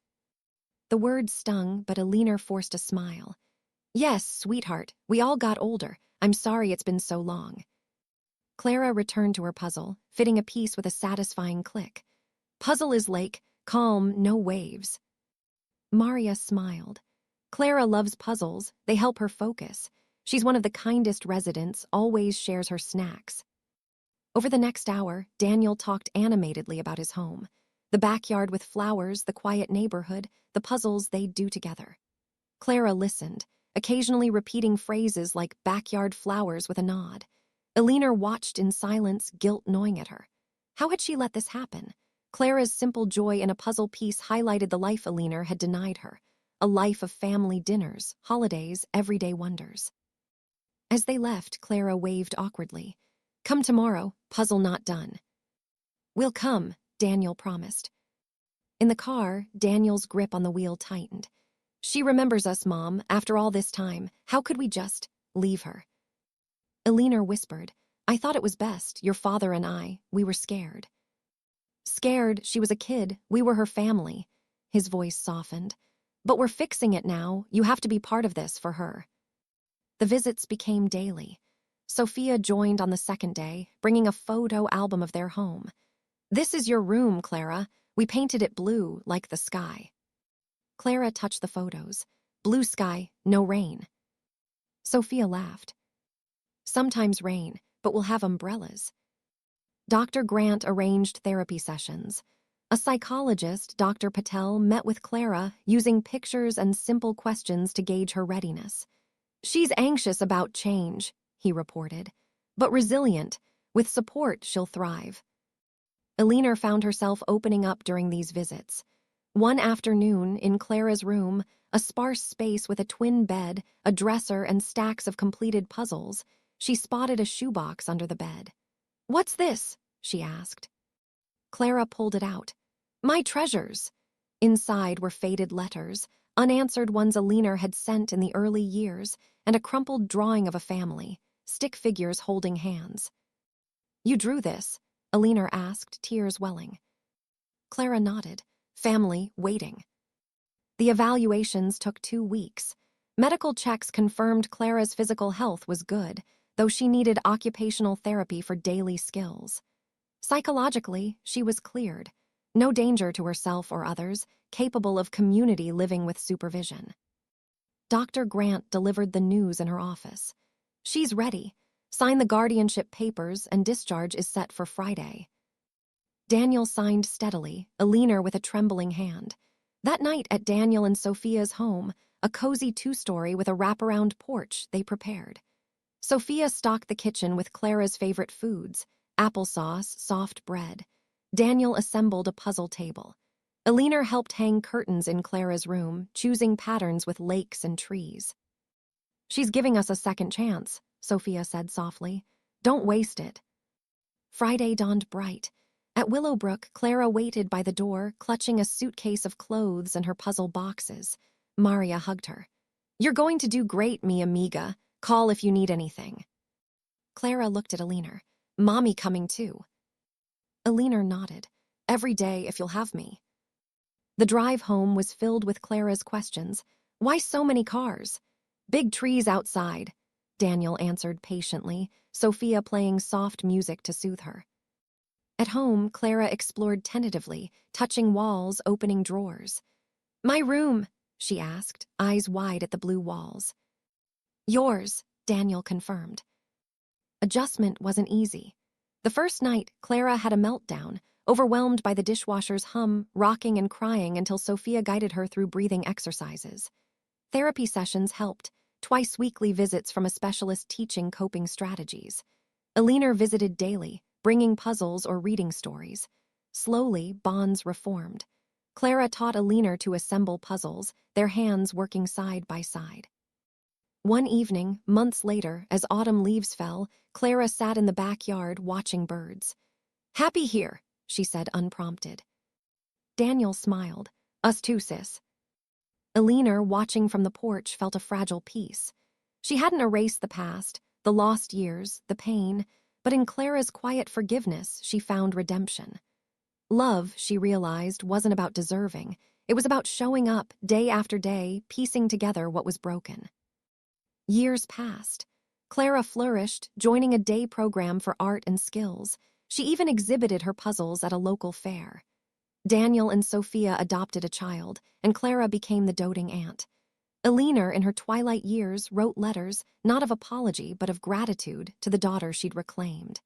The words stung, but Elinor forced a smile. "Yes, sweetheart, we all got older. I'm sorry it's been so long." Clara returned to her puzzle, fitting a piece with a satisfying click. "Puzzle is lake, calm, no waves." Maria smiled. "Clara loves puzzles. They help her focus. She's one of the kindest residents, always shares her snacks." Over the next hour, Daniel talked animatedly about his home. The backyard with flowers, the quiet neighborhood, the puzzles they'd do together. Clara listened, occasionally repeating phrases like backyard flowers with a nod. Alina watched in silence, guilt gnawing at her. How had she let this happen? Clara's simple joy in a puzzle piece highlighted the life Alina had denied her, a life of family dinners, holidays, everyday wonders. As they left, Clara waved awkwardly. "Come tomorrow, puzzle not done." "We'll come," Daniel promised. In the car, Daniel's grip on the wheel tightened. "She remembers us, Mom, after all this time. How could we just leave her?" Alina whispered, "I thought it was best, your father and I, we were scared." "Scared, she was a kid, we were her family." His voice softened. "But we're fixing it now, you have to be part of this for her." The visits became daily. Sophia joined on the second day, bringing a photo album of their home. "This is your room, Clara. We painted it blue, like the sky." Clara touched the photos. "Blue sky, no rain." Sophia laughed. "Sometimes rain, but we'll have umbrellas." Dr. Grant arranged therapy sessions. A psychologist, Dr. Patel, met with Clara, using pictures and simple questions to gauge her readiness. "She's anxious about change," he reported, "but resilient. With support, she'll thrive." Alina found herself opening up during these visits. One afternoon, in Clara's room, a sparse space with a twin bed, a dresser, and stacks of completed puzzles, she spotted a shoebox under the bed. "What's this?" she asked. Clara pulled it out. "My treasures." Inside were faded letters, unanswered ones Alina had sent in the early years, and a crumpled drawing of a family, stick figures holding hands. "You drew this?" Alina asked, tears welling. Clara nodded. "Family, waiting." The evaluations took 2 weeks. Medical checks confirmed Clara's physical health was good, though she needed occupational therapy for daily skills. Psychologically, she was cleared. No danger to herself or others, capable of community living with supervision. Dr. Grant delivered the news in her office. "She's ready. Sign the guardianship papers and discharge is set for Friday." Daniel signed steadily, Alina with a trembling hand. That night at Daniel and Sophia's home, a cozy 2-story with a wraparound porch they prepared. Sophia stocked the kitchen with Clara's favorite foods, applesauce, soft bread. Daniel assembled a puzzle table. Alina helped hang curtains in Clara's room, choosing patterns with lakes and trees. "She's giving us a second chance," Sophia said softly. "Don't waste it." Friday dawned bright. At Willowbrook, Clara waited by the door, clutching a suitcase of clothes and her puzzle boxes. Maria hugged her. "You're going to do great, mi amiga. Call if you need anything." Clara looked at Alina. "Mommy coming too." Alina nodded. "Every day if you'll have me." The drive home was filled with Clara's questions. "Why so many cars?" "Big trees outside," Daniel answered patiently, Sophia playing soft music to soothe her. At home, Clara explored tentatively, touching walls, opening drawers. "My room?" she asked, eyes wide at the blue walls. "Yours," Daniel confirmed. Adjustment wasn't easy. The first night, Clara had a meltdown, overwhelmed by the dishwasher's hum, rocking and crying until Sophia guided her through breathing exercises. Therapy sessions helped, twice-weekly visits from a specialist teaching coping strategies. Alina visited daily, bringing puzzles or reading stories. Slowly, bonds reformed. Clara taught Alina to assemble puzzles, their hands working side by side. One evening, months later, as autumn leaves fell, Clara sat in the backyard watching birds. "Happy here," she said unprompted. Daniel smiled. "Us too, sis." Alina, watching from the porch, felt a fragile peace. She hadn't erased the past, the lost years, the pain, but in Clara's quiet forgiveness, she found redemption. Love, she realized, wasn't about deserving. It was about showing up, day after day, piecing together what was broken. Years passed. Clara flourished, joining a day program for art and skills. She even exhibited her puzzles at a local fair. Daniel and Sophia adopted a child, and Clara became the doting aunt. Alina, in her twilight years, wrote letters, not of apology but of gratitude, to the daughter she'd reclaimed.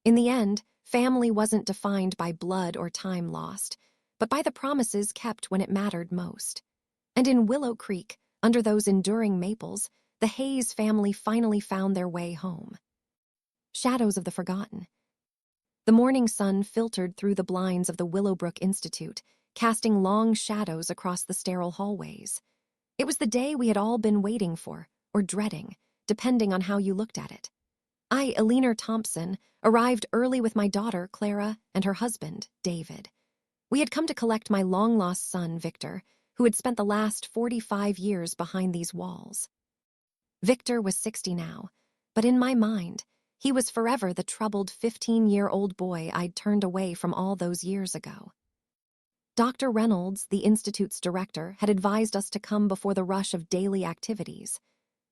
In the end, family wasn't defined by blood or time lost, but by the promises kept when it mattered most. And in Willow Creek, under those enduring maples, the Hayes family finally found their way home. Shadows of the Forgotten. The morning sun filtered through the blinds of the Willowbrook Institute, casting long shadows across the sterile hallways. It was the day we had all been waiting for, or dreading, depending on how you looked at it. I, Eleanor Thompson, arrived early with my daughter, Clara, and her husband, David. We had come to collect my long-lost son, Victor, who had spent the last 45 years behind these walls. Victor was 60 now, but in my mind, he was forever the troubled 15-year-old boy I'd turned away from all those years ago. Dr. Reynolds, the Institute's director, had advised us to come before the rush of daily activities.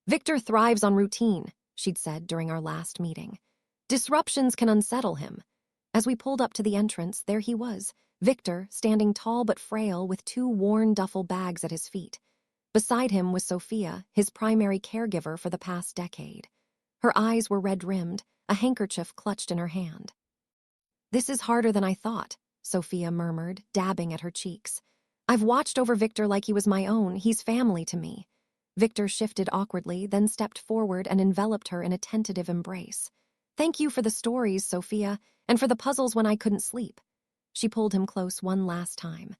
"Victor thrives on routine," she'd said during our last meeting. "Disruptions can unsettle him." As we pulled up to the entrance, there he was, Victor, standing tall but frail with 2 worn duffel bags at his feet. Beside him was Sophia, his primary caregiver for the past decade. Her eyes were red-rimmed, a handkerchief clutched in her hand. "This is harder than I thought," Sophia murmured, dabbing at her cheeks. "I've watched over Victor like he was my own. He's family to me." Victor shifted awkwardly, then stepped forward and enveloped her in a tentative embrace. "Thank you for the stories, Sophia, and for the puzzles when I couldn't sleep." She pulled him close one last time.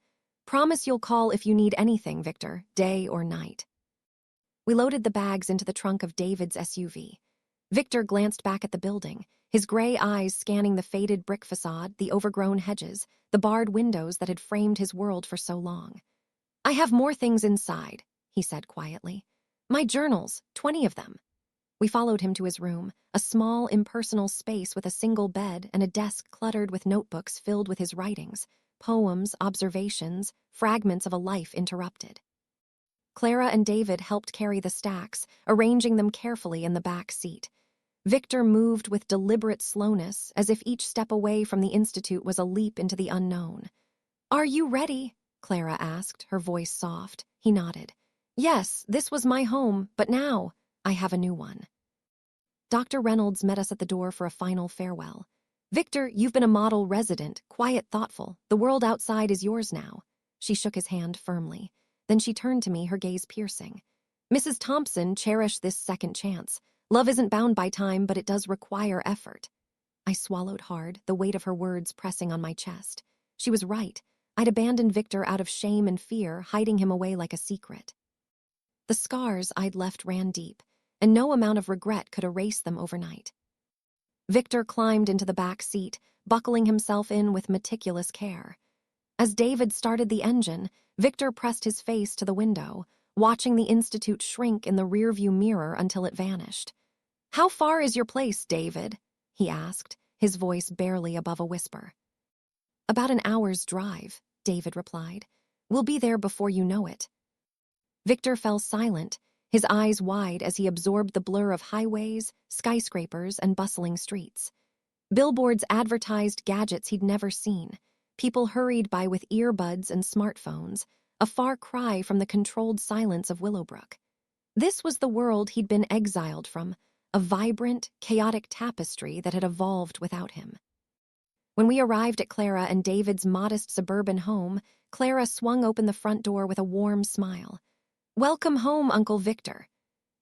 "Promise you'll call if you need anything, Victor, day or night." We loaded the bags into the trunk of David's SUV. Victor glanced back at the building, his gray eyes scanning the faded brick facade, the overgrown hedges, the barred windows that had framed his world for so long. "I have more things inside," he said quietly. "My journals, 20 of them." We followed him to his room, a small, impersonal space with a single bed and a desk cluttered with notebooks filled with his writings, poems, observations, fragments of a life interrupted. Clara and David helped carry the stacks, arranging them carefully in the back seat. Victor moved with deliberate slowness, as if each step away from the Institute was a leap into the unknown. "Are you ready?" Clara asked, her voice soft. He nodded. "Yes, this was my home, but now I have a new one." Dr. Reynolds met us at the door for a final farewell. "Victor, you've been a model resident, quiet, thoughtful. The world outside is yours now." She shook his hand firmly. Then she turned to me, her gaze piercing. "Mrs. Thompson, cherish this second chance. Love isn't bound by time, but it does require effort." I swallowed hard, the weight of her words pressing on my chest. She was right. I'd abandoned Victor out of shame and fear, hiding him away like a secret. The scars I'd left ran deep, and no amount of regret could erase them overnight. Victor climbed into the back seat, buckling himself in with meticulous care. As David started the engine, Victor pressed his face to the window, watching the Institute shrink in the rearview mirror until it vanished. "How far is your place, David?" he asked, his voice barely above a whisper. "About an hour's drive," David replied. "We'll be there before you know it." Victor fell silent, his eyes wide as he absorbed the blur of highways, skyscrapers, and bustling streets. Billboards advertised gadgets he'd never seen. People hurried by with earbuds and smartphones, a far cry from the controlled silence of Willowbrook. This was the world he'd been exiled from, a vibrant, chaotic tapestry that had evolved without him. When we arrived at Clara and David's modest suburban home, Clara swung open the front door with a warm smile. "Welcome home, Uncle Victor."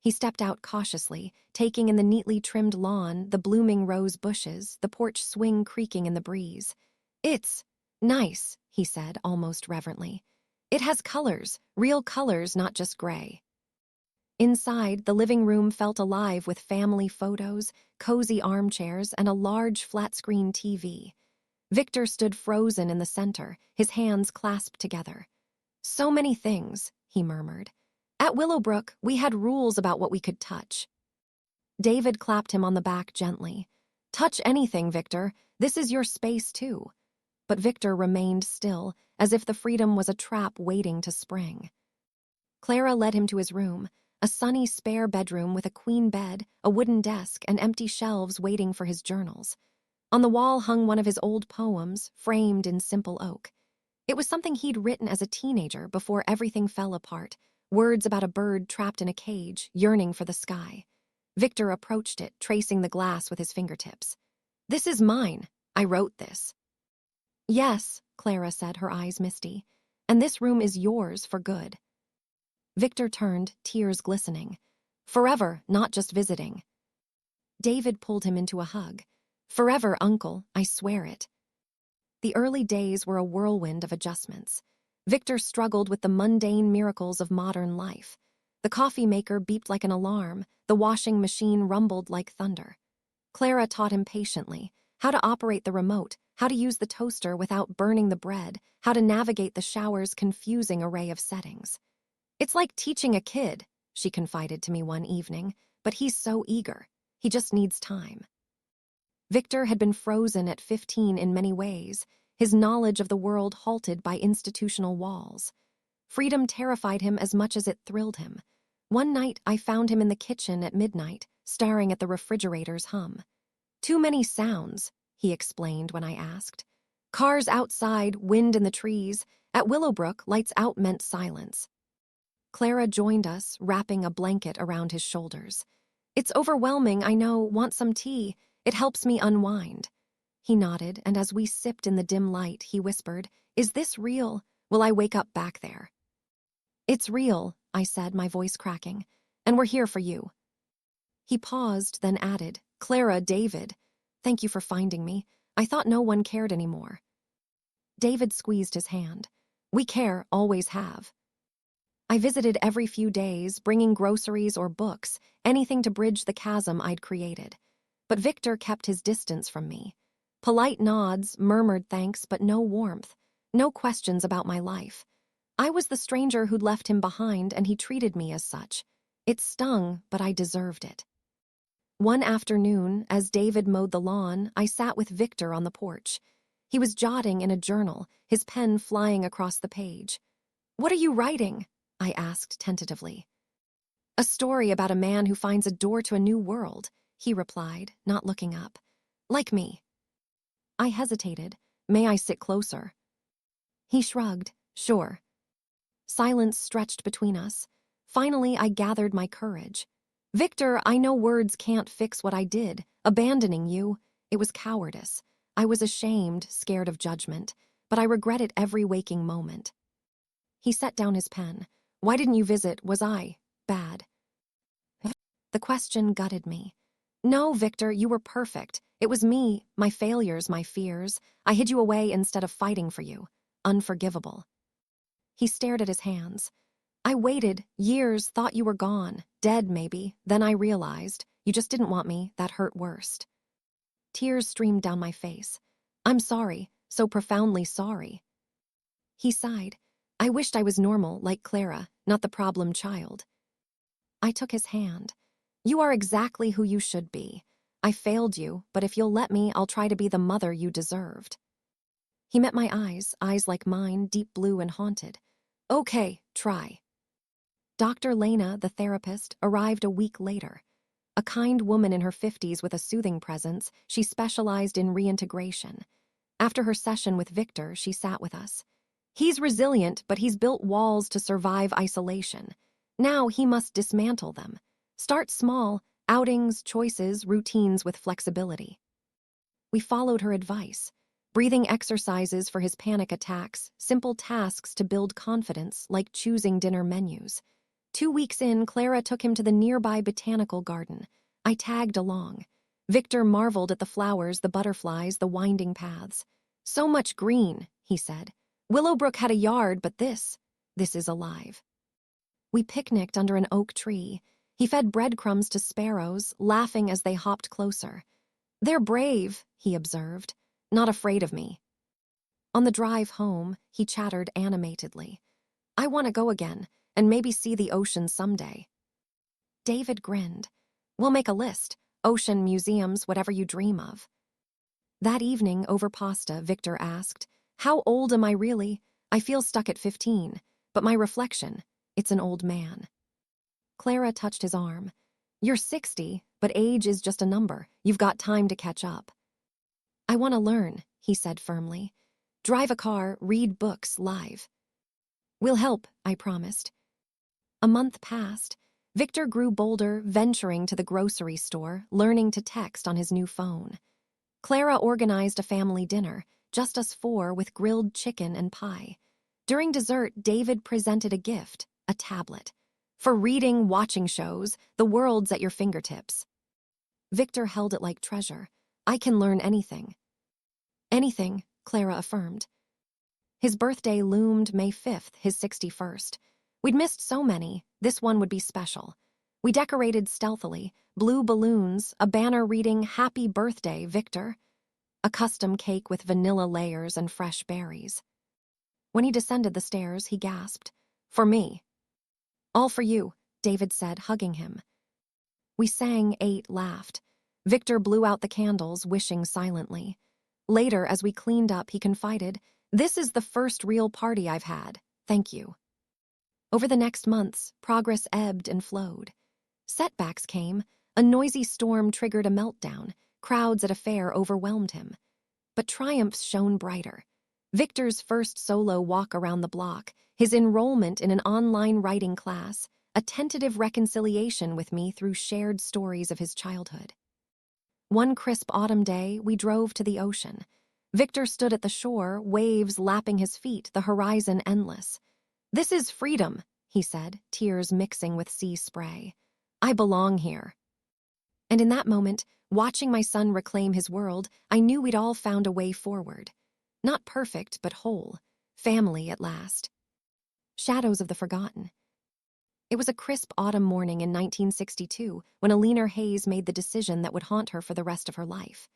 He stepped out cautiously, taking in the neatly trimmed lawn, the blooming rose bushes, the porch swing creaking in the breeze. "It's nice," he said, almost reverently. "It has colors, real colors, not just gray." Inside, the living room felt alive with family photos, cozy armchairs, and a large flat-screen TV. Victor stood frozen in the center, his hands clasped together. "So many things," he murmured. "At Willowbrook, we had rules about what we could touch." David clapped him on the back gently. "Touch anything, Victor. This is your space, too." But Victor remained still, as if the freedom was a trap waiting to spring. Clara led him to his room, a sunny spare bedroom with a queen bed, a wooden desk, and empty shelves waiting for his journals. On the wall hung one of his old poems, framed in simple oak. It was something he'd written as a teenager before everything fell apart, words about a bird trapped in a cage, yearning for the sky. Victor approached it, tracing the glass with his fingertips. This is mine. I wrote this. Yes, Clara said, her eyes misty. And this room is yours for good. Victor turned, tears glistening. Forever, not just visiting. David pulled him into a hug. Forever, Uncle, I swear it. The early days were a whirlwind of adjustments. Victor struggled with the mundane miracles of modern life. The coffee maker beeped like an alarm, the washing machine rumbled like thunder. Clara taught him patiently how to operate the remote, how to use the toaster without burning the bread, how to navigate the shower's confusing array of settings. It's like teaching a kid, she confided to me one evening, but he's so eager. He just needs time. Victor had been frozen at 15 in many ways, his knowledge of the world halted by institutional walls. Freedom terrified him as much as it thrilled him. One night, I found him in the kitchen at midnight, staring at the refrigerator's hum. Too many sounds, he explained when I asked. Cars outside, wind in the trees. At Willowbrook, lights out meant silence. Clara joined us, wrapping a blanket around his shoulders. It's overwhelming, I know. Want some tea? It helps me unwind. He nodded, and as we sipped in the dim light, he whispered, Is this real? Will I wake up back there? It's real, I said, my voice cracking, and we're here for you. He paused, then added, Clara, David, thank you for finding me. I thought no one cared anymore. David squeezed his hand. We care, always have. I visited every few days, bringing groceries or books, anything to bridge the chasm I'd created. But Victor kept his distance from me. Polite nods, murmured thanks, but no warmth, no questions about my life. I was the stranger who'd left him behind, and he treated me as such. It stung, but I deserved it. One afternoon, as David mowed the lawn, I sat with Victor on the porch. He was jotting in a journal, his pen flying across the page. What are you writing? I asked tentatively. A story about a man who finds a door to a new world, he replied, not looking up. Like me. I hesitated. May I sit closer? He shrugged. Sure. Silence stretched between us. Finally, I gathered my courage. Victor, I know words can't fix what I did. Abandoning you, it was cowardice. I was ashamed, scared of judgment, but I regret it every waking moment. He set down his pen. Why didn't you visit? Was I bad? The question gutted me. No, Victor, you were perfect. It was me, my failures, my fears. I hid you away instead of fighting for you. Unforgivable. He stared at his hands. I waited, years, thought you were gone, dead maybe. Then I realized, you just didn't want me, that hurt worst. Tears streamed down my face. I'm sorry, so profoundly sorry. He sighed. I wished I was normal, like Clara, not the problem child. I took his hand. You are exactly who you should be. I failed you, but if you'll let me, I'll try to be the mother you deserved. He met my eyes like mine, deep blue and haunted. Okay, try. Dr. Lena, the therapist, arrived a week later. A kind woman in her 50s with a soothing presence, she specialized in reintegration. After her session with Victor, she sat with us. He's resilient, but he's built walls to survive isolation. Now he must dismantle them. Start small, outings, choices, routines with flexibility. We followed her advice. Breathing exercises for his panic attacks, simple tasks to build confidence, like choosing dinner menus. 2 weeks in, Clara took him to the nearby botanical garden. I tagged along. Victor marveled at the flowers, the butterflies, the winding paths. So much green, he said. Willowbrook had a yard, but this is alive. We picnicked under an oak tree. He fed breadcrumbs to sparrows, laughing as they hopped closer. They're brave, he observed, not afraid of me. On the drive home, he chattered animatedly. I want to go again, and maybe see the ocean someday. David grinned. We'll make a list. Ocean, museums, whatever you dream of. That evening, over pasta, Victor asked, How old am I really? I feel stuck at 15, but my reflection, it's an old man. Clara touched his arm. You're 60, but age is just a number. You've got time to catch up. I want to learn, he said firmly. Drive a car, read books, live. We'll help, I promised. A month passed. Victor grew bolder, venturing to the grocery store, learning to text on his new phone. Clara organized a family dinner, just us four with grilled chicken and pie. During dessert, David presented a gift, a tablet. For reading, watching shows, the world's at your fingertips. Victor held it like treasure. I can learn anything. Anything, Clara affirmed. His birthday loomed May 5th, his 61st. We'd missed so many, this one would be special. We decorated stealthily, blue balloons, a banner reading, Happy Birthday, Victor. A custom cake with vanilla layers and fresh berries. When he descended the stairs, he gasped, For me. All for you, David said, hugging him. We sang, ate, laughed. Victor blew out the candles, wishing silently. Later, as we cleaned up, he confided, This is the first real party I've had. Thank you. Over the next months, progress ebbed and flowed. Setbacks came. A noisy storm triggered a meltdown. Crowds at a fair overwhelmed him. But triumphs shone brighter. Victor's first solo walk around the block, his enrollment in an online writing class, a tentative reconciliation with me through shared stories of his childhood. One crisp autumn day, we drove to the ocean. Victor stood at the shore, waves lapping his feet, the horizon endless. This is freedom, he said, tears mixing with sea spray. I belong here. And in that moment, watching my son reclaim his world, I knew we'd all found a way forward. Not perfect, but whole. Family at last. Shadows of the forgotten. It was a crisp autumn morning in 1962 when Alina Hayes made the decision that would haunt her for the rest of her life.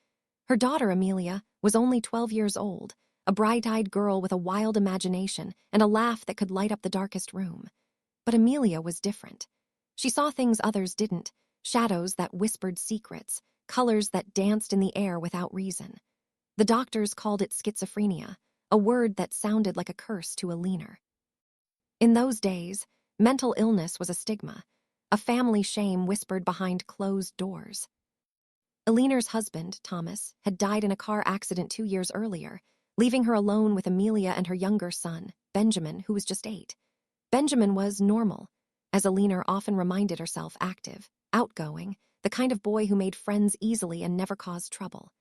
Her daughter, Amelia, was only 12 years old, a bright-eyed girl with a wild imagination and a laugh that could light up the darkest room. But Amelia was different. She saw things others didn't, shadows that whispered secrets, colors that danced in the air without reason. The doctors called it schizophrenia, a word that sounded like a curse to Alina. In those days, mental illness was a stigma, a family shame whispered behind closed doors. Alina's husband, Thomas, had died in a car accident 2 years earlier, leaving her alone with Amelia and her younger son, Benjamin, who was just 8. Benjamin was normal, as Alina often reminded herself, active, outgoing, the kind of boy who made friends easily and never caused trouble.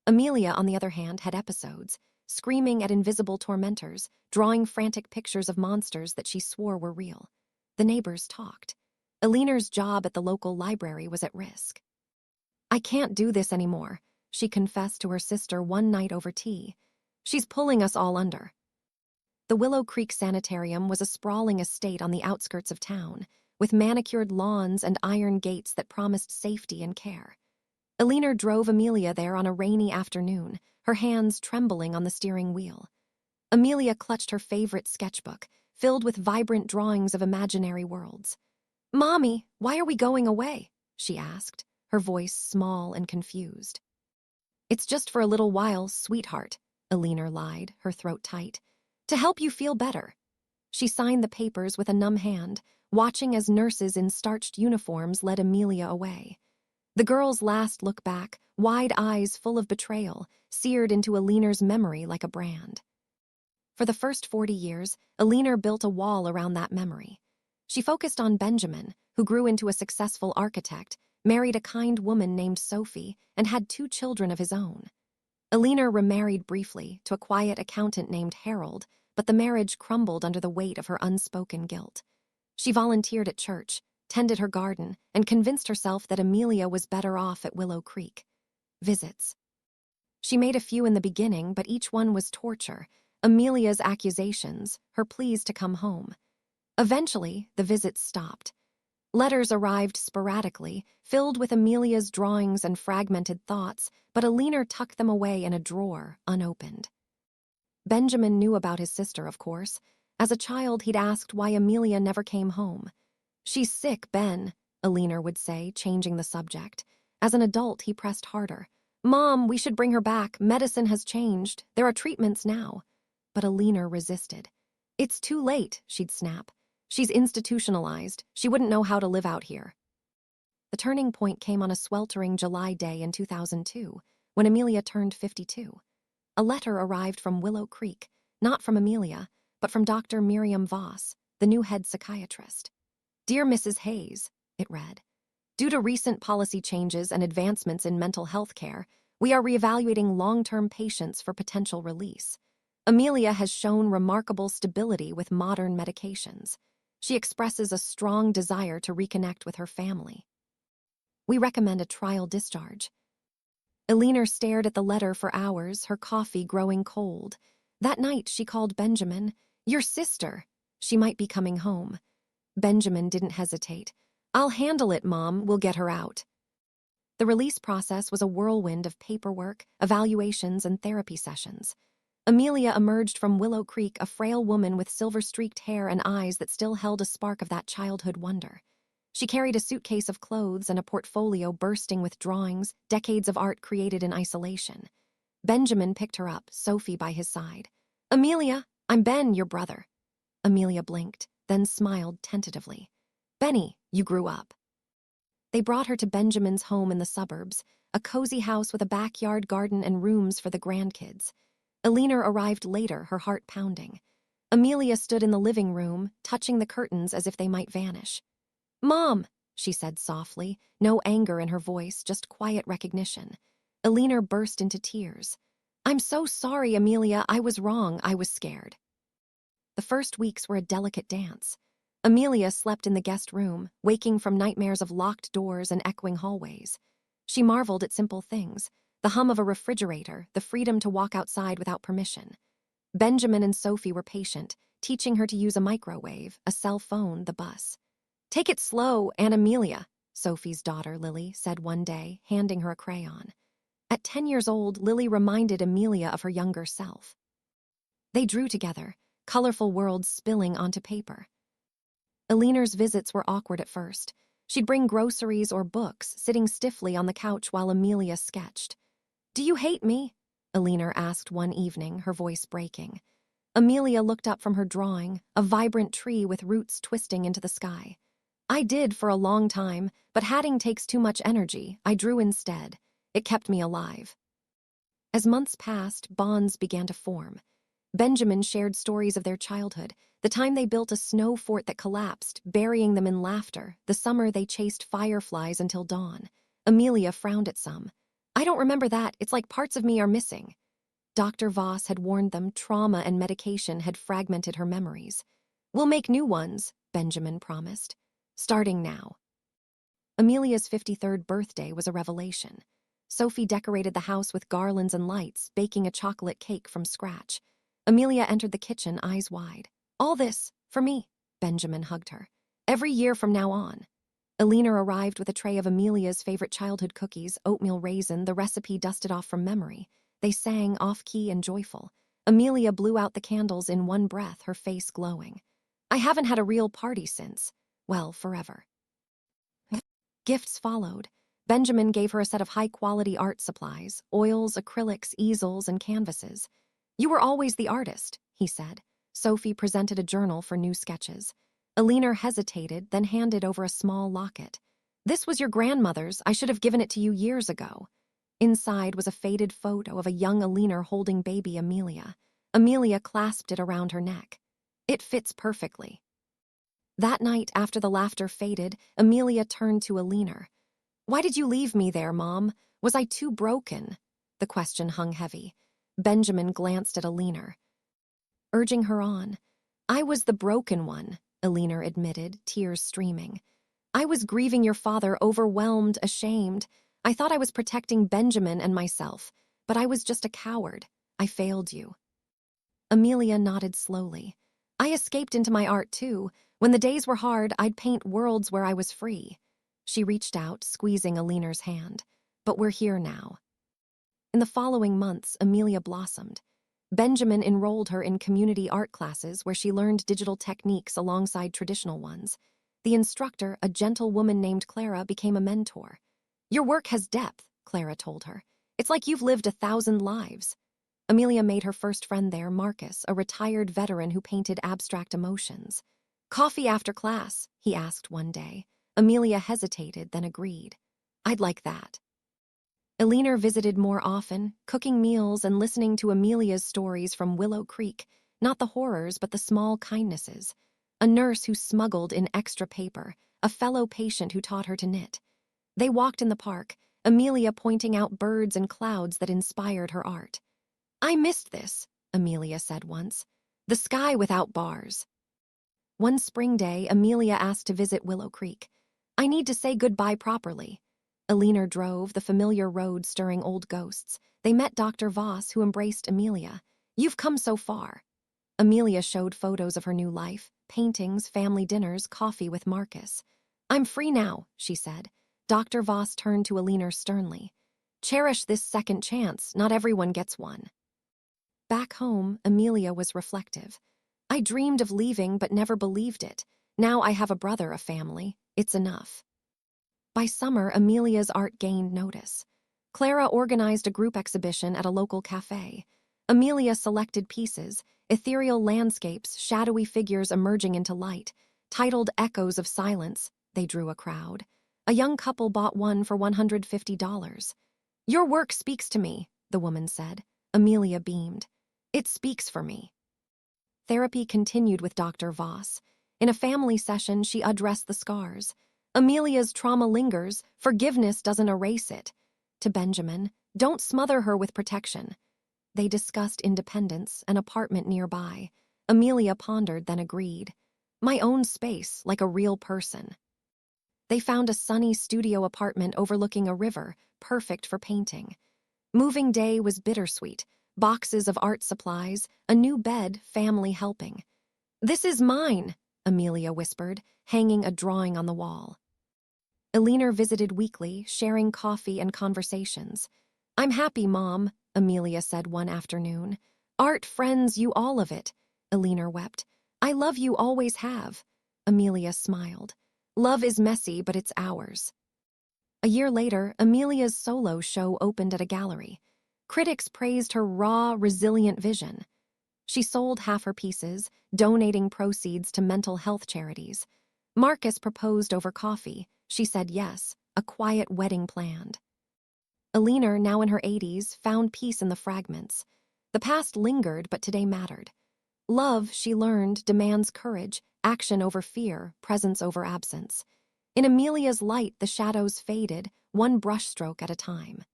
Amelia, on the other hand, had episodes, screaming at invisible tormentors, drawing frantic pictures of monsters that she swore were real. The neighbors talked. Alina's job at the local library was at risk. I can't do this anymore, she confessed to her sister one night over tea. She's pulling us all under. The Willow Creek Sanitarium was a sprawling estate on the outskirts of town, with manicured lawns and iron gates that promised safety and care. Alina drove Amelia there on a rainy afternoon, her hands trembling on the steering wheel. Amelia clutched her favorite sketchbook, filled with vibrant drawings of imaginary worlds. "Mommy, why are we going away?" she asked, her voice small and confused. "It's just for a little while, sweetheart," Alina lied, her throat tight. "To help you feel better." She signed the papers with a numb hand, watching as nurses in starched uniforms led Amelia away. The girl's last look back, wide eyes full of betrayal, seared into Alina's memory like a brand. For the first 40 years, Alina built a wall around that memory. She focused on Benjamin, who grew into a successful architect, married a kind woman named Sophie, and had 2 children of his own. Alina remarried briefly to a quiet accountant named Harold, but the marriage crumbled under the weight of her unspoken guilt. She volunteered at church, tended her garden, and convinced herself that Amelia was better off at Willow Creek. Visits. She made a few in the beginning, but each one was torture. Amelia's accusations, her pleas to come home. Eventually, the visits stopped. Letters arrived sporadically, filled with Amelia's drawings and fragmented thoughts, but Alina tucked them away in a drawer, unopened. Benjamin knew about his sister, of course. As a child, he'd asked why Amelia never came home. "She's sick, Ben," Alina would say, changing the subject. As an adult, he pressed harder. "Mom, we should bring her back. Medicine has changed. There are treatments now." But Alina resisted. "It's too late," she'd snap. "She's institutionalized. She wouldn't know how to live out here." The turning point came on a sweltering July day in 2002, when Amelia turned 52. A letter arrived from Willow Creek, not from Amelia, but from Dr. Miriam Voss, the new head psychiatrist. "Dear Mrs. Hayes," it read, "due to recent policy changes and advancements in mental health care, We are reevaluating long-term patients for potential release. Amelia has shown remarkable stability with modern medications. She expresses a strong desire to reconnect with her family. We recommend a trial discharge. Eleanor stared at the letter for hours, her coffee growing cold. That night, she called Benjamin. "Your sister. She might be coming home." Benjamin didn't hesitate. "I'll handle it, Mom. We'll get her out." The release process was a whirlwind of paperwork, evaluations, and therapy sessions. Amelia emerged from Willow Creek a frail woman with silver-streaked hair and eyes that still held a spark of that childhood wonder. She carried a suitcase of clothes and a portfolio bursting with drawings, decades of art created in isolation. Benjamin picked her up, Sophie by his side. "Amelia, I'm Ben, your brother." Amelia blinked, then smiled tentatively. "Benny, you grew up." They brought her to Benjamin's home in the suburbs, a cozy house with a backyard garden and rooms for the grandkids. Eleanor arrived later, her heart pounding. Amelia stood in the living room, touching the curtains as if they might vanish. "Mom," she said softly, no anger in her voice, just quiet recognition. Eleanor burst into tears. "I'm so sorry, Amelia. I was wrong. I was scared." The first weeks were a delicate dance. Amelia slept in the guest room, waking from nightmares of locked doors and echoing hallways. She marveled at simple things, the hum of a refrigerator, the freedom to walk outside without permission. Benjamin and Sophie were patient, teaching her to use a microwave, a cell phone, the bus. "Take it slow, Aunt Amelia," Sophie's daughter, Lily, said one day, handing her a crayon. At 10 years old, Lily reminded Amelia of her younger self. They drew together, colorful worlds spilling onto paper. Eleanor's visits were awkward at first. She'd bring groceries or books, sitting stiffly on the couch while Amelia sketched. "Do you hate me?" Eleanor asked one evening, her voice breaking. Amelia looked up from her drawing, a vibrant tree with roots twisting into the sky. "I did for a long time, but hatting takes too much energy. I drew instead. It kept me alive." As months passed, bonds began to form. Benjamin shared stories of their childhood, the time they built a snow fort that collapsed, burying them in laughter, the summer they chased fireflies until dawn. Amelia frowned at some. "I don't remember that. It's like parts of me are missing." Dr. Voss had warned them trauma and medication had fragmented her memories. "We'll make new ones," Benjamin promised. "Starting now." Amelia's 53rd birthday was a revelation. Sophie decorated the house with garlands and lights, baking a chocolate cake from scratch. Amelia entered the kitchen, eyes wide. "All this, for me," Benjamin hugged her. "Every year from now on." Eleanor arrived with a tray of Amelia's favorite childhood cookies, oatmeal raisin, the recipe dusted off from memory. They sang, off-key and joyful. Amelia blew out the candles in one breath, her face glowing. "I haven't had a real party since, well, forever." Gifts followed. Benjamin gave her a set of high-quality art supplies, oils, acrylics, easels, and canvases. "You were always the artist," he said. Sophie presented a journal for new sketches. Eleanor hesitated, then handed over a small locket. "This was your grandmother's. I should have given it to you years ago." Inside was a faded photo of a young Eleanor holding baby Amelia. Amelia clasped it around her neck. "It fits perfectly." That night, after the laughter faded, Amelia turned to Eleanor. "Why did you leave me there, Mom? Was I too broken?" The question hung heavy. Benjamin glanced at Eleanor, urging her on. "I was the broken one," Eleanor admitted, tears streaming. "I was grieving your father, overwhelmed, ashamed. I thought I was protecting Benjamin and myself, but I was just a coward. I failed you." Amelia nodded slowly. "I escaped into my art, too. When the days were hard, I'd paint worlds where I was free." She reached out, squeezing Eleanor's hand. "But we're here now." In the following months, Amelia blossomed. Benjamin enrolled her in community art classes where she learned digital techniques alongside traditional ones. The instructor, a gentle woman named Clara, became a mentor. "Your work has depth," Clara told her. "It's like you've lived 1,000 lives." Amelia made her first friend there, Marcus, a retired veteran who painted abstract emotions. "Coffee after class?" he asked one day. Amelia hesitated, then agreed. "I'd like that." Eleanor visited more often, cooking meals and listening to Amelia's stories from Willow Creek, not the horrors but the small kindnesses. A nurse who smuggled in extra paper, a fellow patient who taught her to knit. They walked in the park, Amelia pointing out birds and clouds that inspired her art. "I missed this," Amelia said once. "The sky without bars." One spring day, Amelia asked to visit Willow Creek. "I need to say goodbye properly." Alina drove the familiar road stirring old ghosts. They met Dr. Voss, who embraced Amelia. "You've come so far." Amelia showed photos of her new life, paintings, family dinners, coffee with Marcus. "I'm free now," she said. Dr. Voss turned to Alina sternly. "Cherish this second chance, not everyone gets one." Back home, Amelia was reflective. "I dreamed of leaving but never believed it. Now I have a brother, a family. It's enough." By summer, Amelia's art gained notice. Clara organized a group exhibition at a local cafe. Amelia selected pieces, ethereal landscapes, shadowy figures emerging into light. Titled Echoes of Silence, they drew a crowd. A young couple bought one for $150. "Your work speaks to me," the woman said. Amelia beamed. "It speaks for me." Therapy continued with Dr. Voss. In a family session, she addressed the scars. "Amelia's trauma lingers. Forgiveness doesn't erase it." To Benjamin, "Don't smother her with protection." They discussed independence, an apartment nearby. Amelia pondered, then agreed. "My own space, like a real person." They found a sunny studio apartment overlooking a river, perfect for painting. Moving day was bittersweet. Boxes of art supplies, a new bed, family helping. "This is mine," Amelia whispered, hanging a drawing on the wall. Alina visited weekly, sharing coffee and conversations. "I'm happy, Mom," Amelia said one afternoon. "Art friends you all of it," Alina wept. "I love you, always have." Amelia smiled. "Love is messy, but it's ours." A year later, Amelia's solo show opened at a gallery. Critics praised her raw, resilient vision. She sold half her pieces, donating proceeds to mental health charities. Marcus proposed over coffee. She said yes, a quiet wedding planned. Alina, now in her 80s, found peace in the fragments. The past lingered, but today mattered. Love, she learned, demands courage, action over fear, presence over absence. In Amelia's light, the shadows faded, one brushstroke at a time.